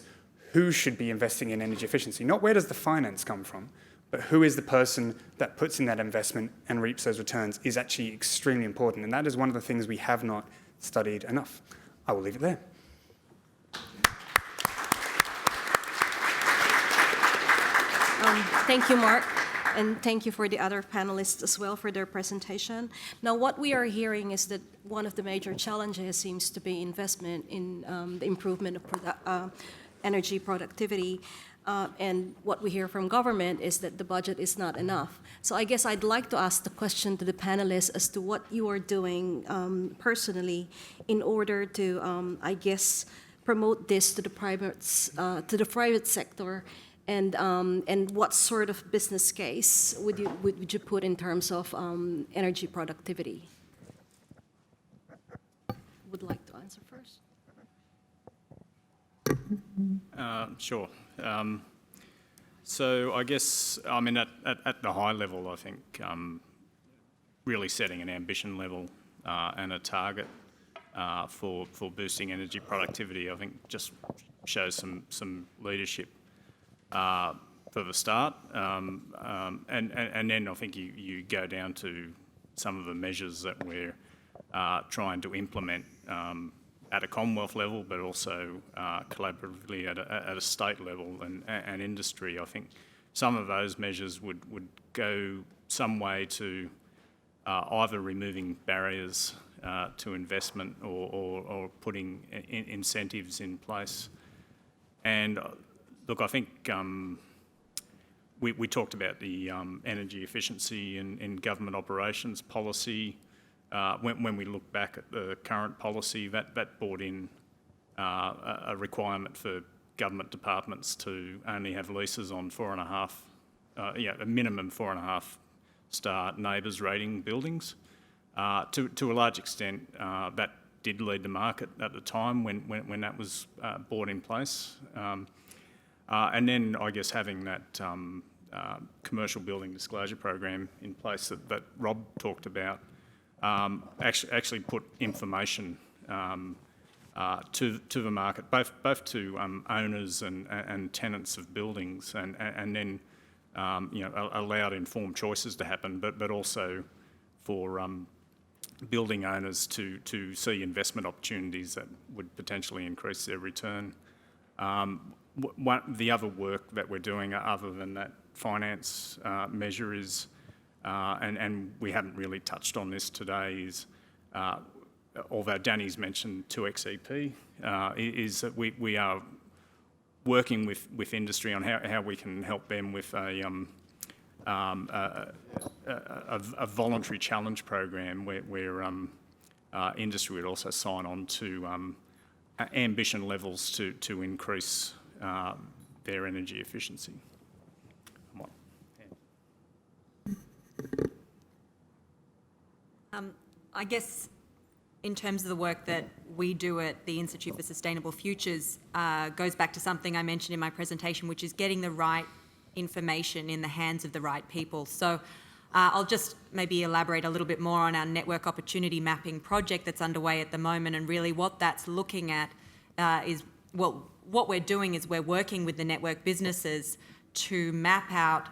who should be investing in energy efficiency? Not where does the finance come from, but who is the person that puts in that investment and reaps those returns is actually extremely important. And that is one of the things we have not studied enough. I will leave it there. Thank you, Mark, and thank you for the other panelists as well for their presentation. Now, what we are hearing is that one of the major challenges seems to be investment in the improvement of energy productivity. And what we hear from government is that the budget is not enough. So I guess I'd like to ask the question to the panelists as to what you are doing personally in order to, promote this to the private sector, and what sort of business case would you put in terms of energy productivity? Would like to answer first? Sure. So I guess, at the high level, I think really setting an ambition level and a target for boosting energy productivity, I think just shows some leadership for the start. And then I think you go down to some of the measures that we're trying to implement at a Commonwealth level, but also collaboratively at a state level and industry. I think some of those measures would go some way to either removing barriers to investment or putting incentives in place. And look, I think we talked about the energy efficiency in government operations policy. When we look back at the current policy, that brought in a requirement for government departments to only have leases on a minimum 4.5 star NABERS rating buildings. To a large extent, that did lead the market at the time when that was brought in place. And then I guess having that commercial building disclosure program in place that Rob talked about, actually put information to the market, both to owners and tenants of buildings, and then allowed informed choices to happen, but also for building owners to see investment opportunities that would potentially increase their return. The other work that we're doing, other than that finance measure, is and we haven't really touched on this today, is although Danny's mentioned 2XEP, is that we are working with industry on how we can help them with a voluntary challenge program where industry would also sign on to ambition levels to increase their energy efficiency. I guess in terms of the work that we do at the Institute for Sustainable Futures, goes back to something I mentioned in my presentation, which is getting the right information in the hands of the right people. So I'll just maybe elaborate a little bit more on our network opportunity mapping project that's underway at the moment, and really what that's looking at is, well, what we're doing is we're working with the network businesses to map out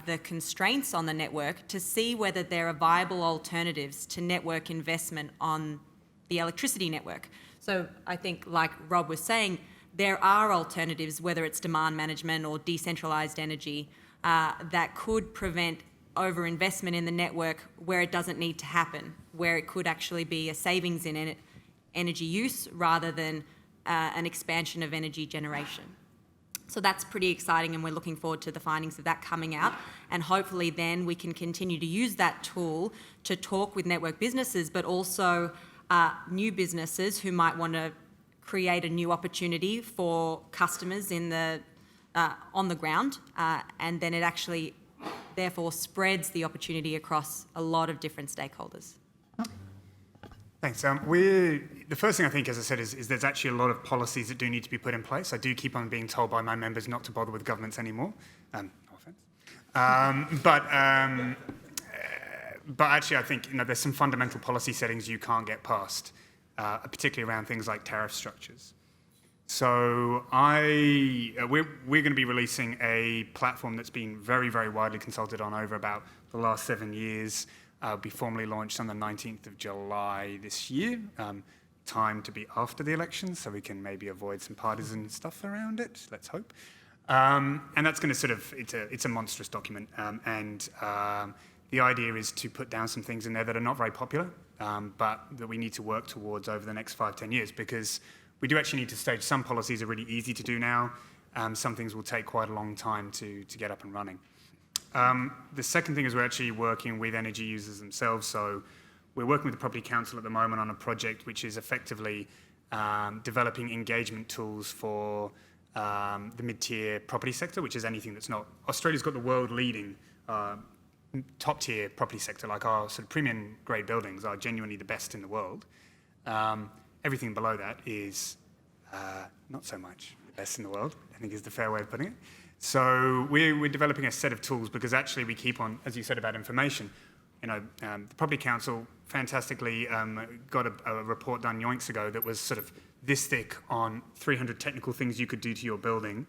the constraints on the network to see whether there are viable alternatives to network investment on the electricity network. So I think, like Rob was saying, there are alternatives, whether it's demand management or decentralised energy, that could prevent overinvestment in the network where it doesn't need to happen, where it could actually be a savings in energy use rather than an expansion of energy generation. So that's pretty exciting, and we're looking forward to the findings of that coming out. And hopefully then we can continue to use that tool to talk with network businesses, but also new businesses who might want to create a new opportunity for customers in the on the ground, and then it actually therefore spreads the opportunity across a lot of different stakeholders. Thanks. The first thing I think, as I said, is there's actually a lot of policies that do need to be put in place. I do keep on being told by my members not to bother with governments anymore. No offence. But actually, I think there's some fundamental policy settings you can't get past, particularly around things like tariff structures. So we're going to be releasing a platform that's been very, very widely consulted on over about the last 7 years. Be formally launched on the 19th of July this year. Time to be after the election, so we can maybe avoid some partisan stuff around it, let's hope. And that's going to it's a monstrous document. The idea is to put down some things in there that are not very popular, but that we need to work towards over the next 5-10 years, because we do actually need to stage. Some policies are really easy to do now. Some things will take quite a long time to get up and running. The second thing is we're actually working with energy users themselves. So we're working with the Property Council at the moment on a project which is effectively developing engagement tools for the mid-tier property sector, which is anything that's not... Australia's got the world-leading top-tier property sector, like our sort of premium grade buildings are genuinely the best in the world. Everything below that is not so much the best in the world, I think is the fair way of putting it. So we're developing a set of tools because actually we keep on, as you said about information, the Property Council fantastically got a report done yoinks ago that was sort of this thick on 300 technical things you could do to your building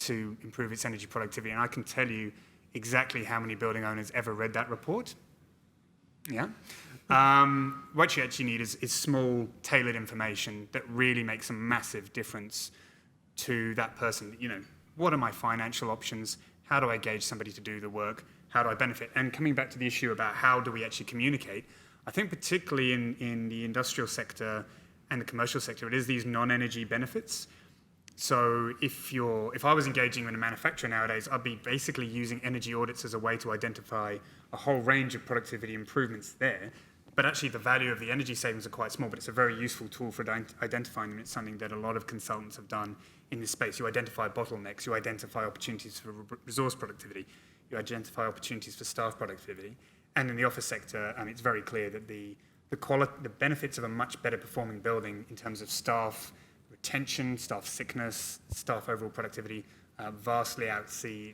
to improve its energy productivity. And I can tell you exactly how many building owners ever read that report. Yeah. What you actually need is small, tailored information that really makes a massive difference to that person. What are my financial options? How do I gauge somebody to do the work? How do I benefit? And coming back to the issue about how do we actually communicate, I think particularly in the industrial sector and the commercial sector, it is these non-energy benefits. So if I was engaging in a manufacturer nowadays, I'd be basically using energy audits as a way to identify a whole range of productivity improvements there. But actually the value of the energy savings are quite small, but it's a very useful tool for identifying them. It's something that a lot of consultants have done in this space. You identify bottlenecks, you identify opportunities for resource productivity, you identify opportunities for staff productivity. And in the office sector, it's very clear that the benefits of a much better performing building in terms of staff retention, staff sickness, staff overall productivity vastly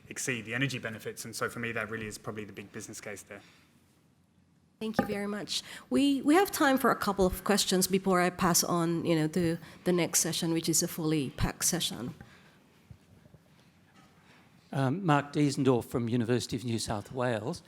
exceed the energy benefits. And so for me, that really is probably the big business case there. Thank you very much. We have time for a couple of questions before I pass on, to the next session, which is a fully packed session. Mark Diesendorf from University of New South Wales.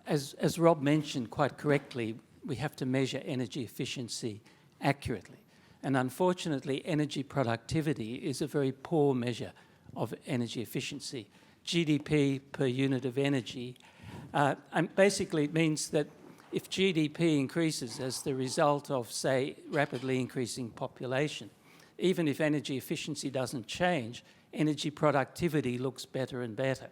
As Rob mentioned quite correctly, we have to measure energy efficiency accurately. And unfortunately, energy productivity is a very poor measure of energy efficiency. GDP per unit of energy, and basically it means that if GDP increases as the result of, say, rapidly increasing population, even if energy efficiency doesn't change, energy productivity looks better and better.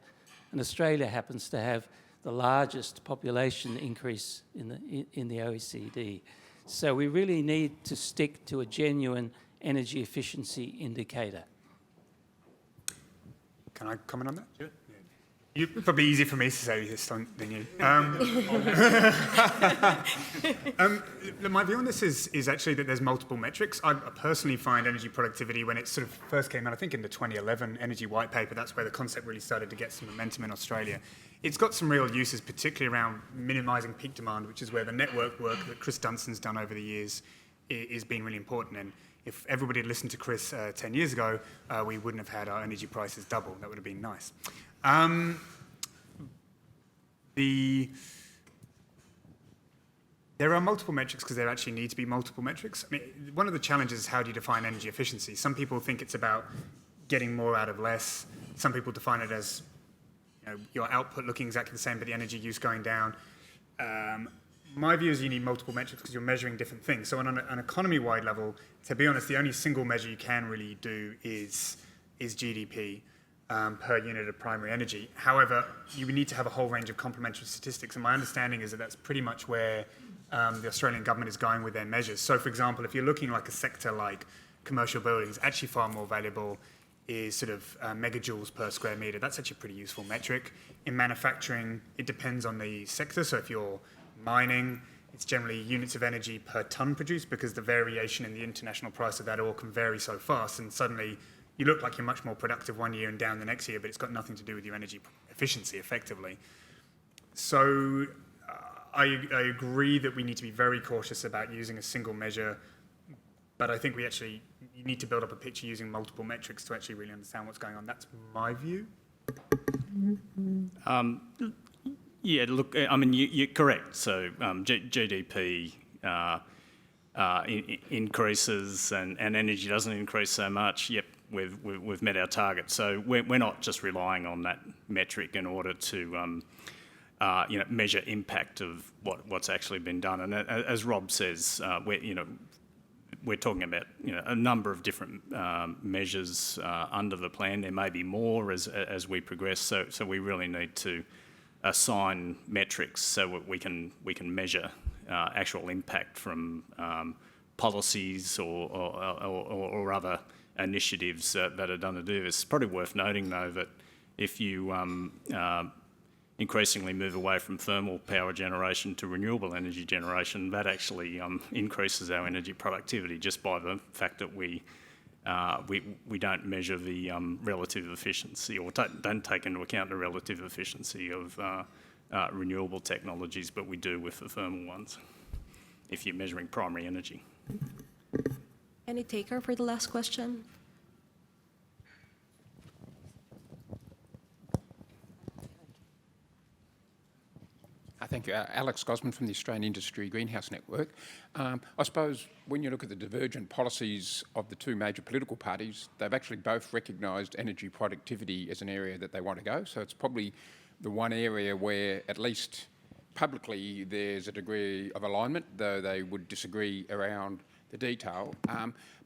And Australia happens to have the largest population increase in the OECD. So we really need to stick to a genuine energy efficiency indicator. Can I comment on that? Sure. It's probably easier for me to say this than you. My view on this is actually that there's multiple metrics. I personally find energy productivity, when it sort of first came out, I think in the 2011 Energy White Paper, that's where the concept really started to get some momentum in Australia. It's got some real uses, particularly around minimising peak demand, which is where the network work that Chris Dunson's done over the years is being really important. And if everybody had listened to Chris 10 years ago, we wouldn't have had our energy prices double. That would have been nice. There are multiple metrics because there actually need to be multiple metrics. I mean, one of the challenges is how do you define energy efficiency? Some people think it's about getting more out of less. Some people define it as your output looking exactly the same, but the energy use going down. My view is you need multiple metrics because you're measuring different things. So on an economy-wide level, to be honest, the only single measure you can really do is GDP. per unit of primary energy. However, you need to have a whole range of complementary statistics, and my understanding is that that's pretty much where the Australian government is going with their measures. So, for example, if you're looking like a sector like commercial buildings, actually far more valuable is sort of megajoules per square metre. That's actually a pretty useful metric. In manufacturing, it depends on the sector. So if you're mining, it's generally units of energy per tonne produced, because the variation in the international price of that ore can vary so fast, and suddenly you look like you're much more productive one year and down the next year, but it's got nothing to do with your energy efficiency, effectively. So I agree that we need to be very cautious about using a single measure, but I think you need to build up a picture using multiple metrics to actually really understand what's going on. That's my view. Yeah, look, I mean, you're correct. So GDP increases and energy doesn't increase so much. Yep, we've met our target. So we're not just relying on that metric in order to measure impact of what's actually been done. And as Rob says, we're talking about a number of different measures under the plan. There may be more as we progress. So we really need to assign metrics so we can measure actual impact from policies or other initiatives that are done to do this. It's probably worth noting, though, that if you increasingly move away from thermal power generation to renewable energy generation, that actually increases our energy productivity just by the fact that we don't measure the relative efficiency, or don't take into account the relative efficiency of renewable technologies, but we do with the thermal ones, if you're measuring primary energy. Any taker for the last question? Thank you. Alex Gosman from the Australian Industry Greenhouse Network. I suppose when you look at the divergent policies of the two major political parties, they've actually both recognised energy productivity as an area that they want to go. So it's probably the one area where, at least publicly, there's a degree of alignment, though they would disagree around the detail.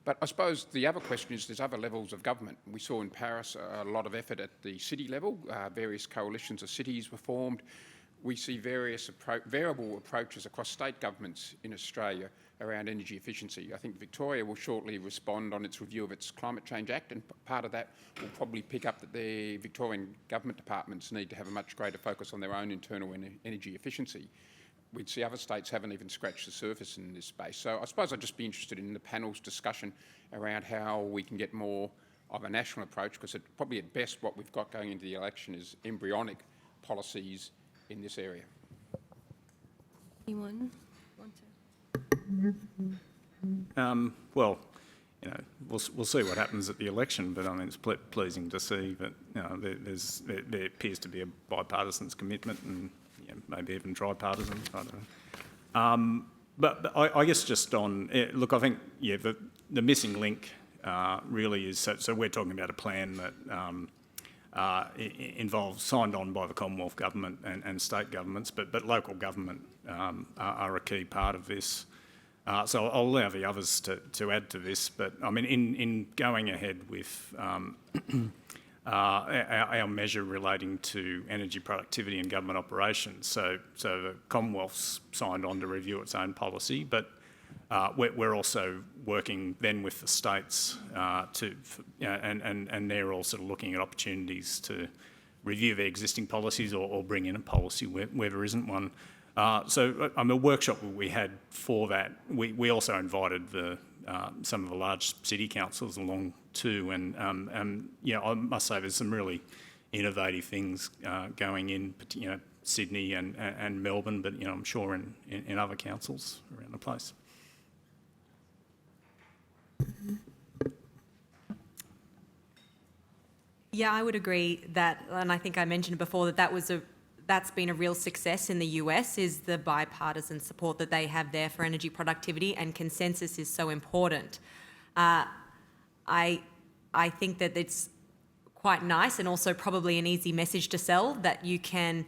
But I suppose the other question is there's other levels of government. We saw in Paris a lot of effort at the city level. Various coalitions of cities were formed. We see various variable approaches across state governments in Australia around energy efficiency. I think Victoria will shortly respond on its review of its Climate Change Act, and part of that will probably pick up that the Victorian government departments need to have a much greater focus on their own internal energy efficiency. We'd see other states haven't even scratched the surface in this space. So I suppose I'd just be interested in the panel's discussion around how we can get more of a national approach, because probably at best what we've got going into the election is embryonic policies in this area. Anyone want to? Well, we'll see what happens at the election, but I mean, it's pleasing to see that there appears to be a bipartisan commitment, and maybe even tripartisan. I don't know. But I guess just on look, I think the missing link really is so we're talking about a plan that involves signed on by the Commonwealth Government and state governments, but local government are a key part of this. So I'll allow the others to add to this, but I mean, in going ahead with our measure relating to energy productivity and government operations, so the Commonwealth's signed on to review its own policy, but we're also working then with the states and they're also looking at opportunities to review their existing policies or bring in a policy where there isn't one. So a workshop we had for that, we also invited some of the large city councils along too, and I must say there's some really innovative things going in, Sydney and Melbourne, but I'm sure in other councils around the place. Yeah, I would agree that, and I think I mentioned before that's been a real success in the US, is the bipartisan support that they have there for energy productivity, and consensus is so important. I think that it's quite nice and also probably an easy message to sell that you can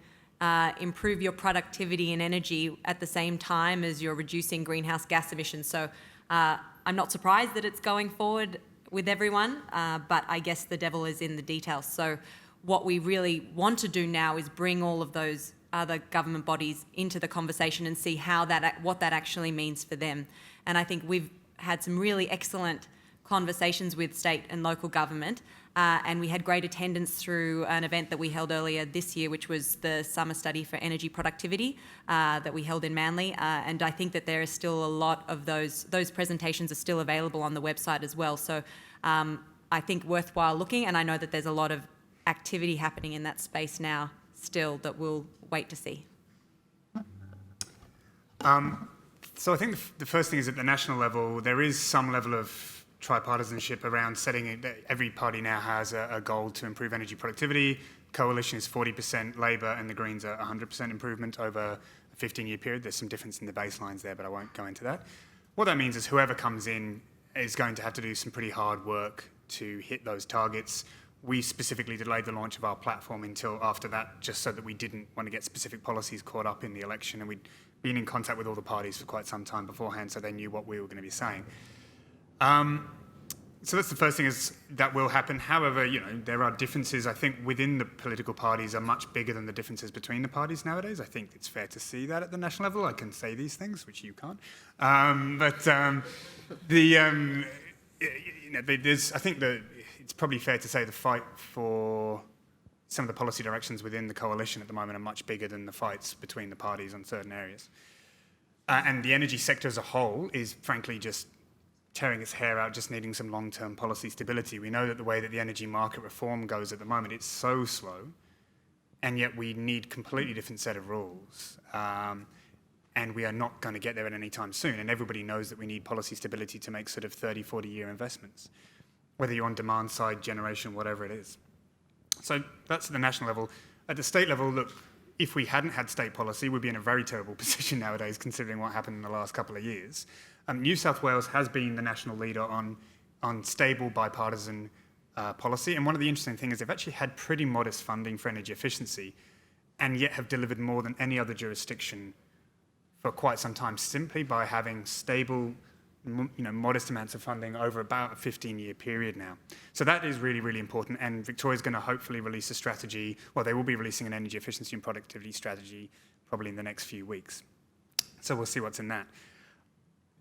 improve your productivity and energy at the same time as you're reducing greenhouse gas emissions. So I'm not surprised that it's going forward with everyone, but I guess the devil is in the details. So what we really want to do now is bring all of those other government bodies into the conversation and see what that actually means for them. And I think we've had some really excellent conversations with state and local government, and we had great attendance through an event that we held earlier this year, which was the Summer Study for Energy Productivity that we held in Manly, and I think that there is still a lot of those presentations are still available on the website as well. So I think worthwhile looking, and I know that there's a lot of activity happening in that space now still that we'll wait to see. So I think the first thing is at the national level, there is some level of tripartisanship around setting it. Every party now has a goal to improve energy productivity. Coalition is 40%, Labor and the Greens are 100% improvement over a 15-year period. There's some difference in the baselines there, but I won't go into that. What that means is whoever comes in is going to have to do some pretty hard work to hit those targets. We specifically delayed the launch of our platform until after that, just so that we didn't want to get specific policies caught up in the election, and we'd been in contact with all the parties for quite some time beforehand, so they knew what we were going to be saying. So that's the first thing, is that will happen. However, there are differences, I think, within the political parties are much bigger than the differences between the parties nowadays. I think it's fair to see that at the national level. I can say these things, which you can't. There's, I think that it's probably fair to say the fight for some of the policy directions within the coalition at the moment are much bigger than the fights between the parties on certain areas. And the energy sector as a whole is frankly just tearing its hair out, just needing some long-term policy stability. We know that the way that the energy market reform goes at the moment, it's so slow, and yet we need completely different set of rules. And we are not going to get there at any time soon. And everybody knows that we need policy stability to make sort of 30, 40-year investments, whether you're on demand side, generation, whatever it is. So that's at the national level. At the state level, look, if we hadn't had state policy, we'd be in a very terrible position nowadays, considering what happened in the last couple of years. New South Wales has been the national leader on stable bipartisan policy. And one of the interesting things is they've actually had pretty modest funding for energy efficiency, and yet have delivered more than any other jurisdiction for quite some time, simply by having stable, modest amounts of funding over about a 15-year period now. So that is really, really important. And Victoria's going to hopefully release a strategy. Well, they will be releasing an energy efficiency and productivity strategy probably in the next few weeks. So we'll see what's in that.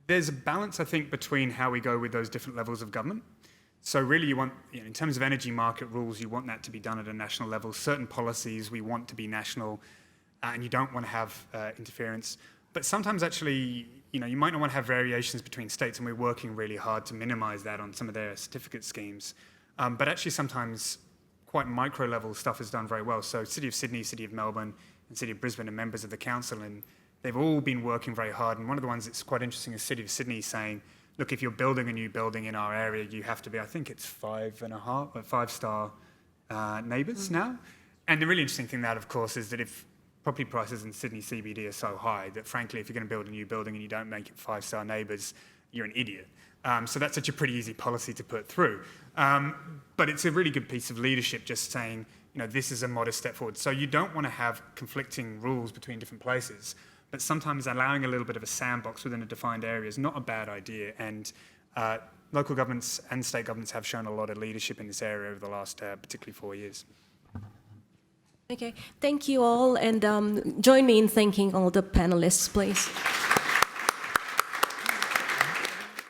There's a balance, I think, between how we go with those different levels of government. So really you want, in terms of energy market rules, you want that to be done at a national level. Certain policies we want to be national, and you don't want to have interference. But sometimes actually, you might not want to have variations between states, and we're working really hard to minimise that on some of their certificate schemes. But actually sometimes quite micro-level stuff is done very well. So City of Sydney, City of Melbourne, and City of Brisbane are members of the council, and they've all been working very hard. And one of the ones that's quite interesting is City of Sydney saying, look, if you're building a new building in our area, you have to be, I think it's 5-star neighbours now. And the really interesting thing that, of course, is that if property prices in Sydney CBD are so high that, frankly, if you're going to build a new building and you don't make it 5-star neighbours, you're an idiot. So that's such a pretty easy policy to put through. But it's a really good piece of leadership, just saying, this is a modest step forward. So you don't want to have conflicting rules between different places, but sometimes allowing a little bit of a sandbox within a defined area is not a bad idea. And local governments and state governments have shown a lot of leadership in this area over the last particularly 4 years. Okay, thank you all, and join me in thanking all the panelists, please.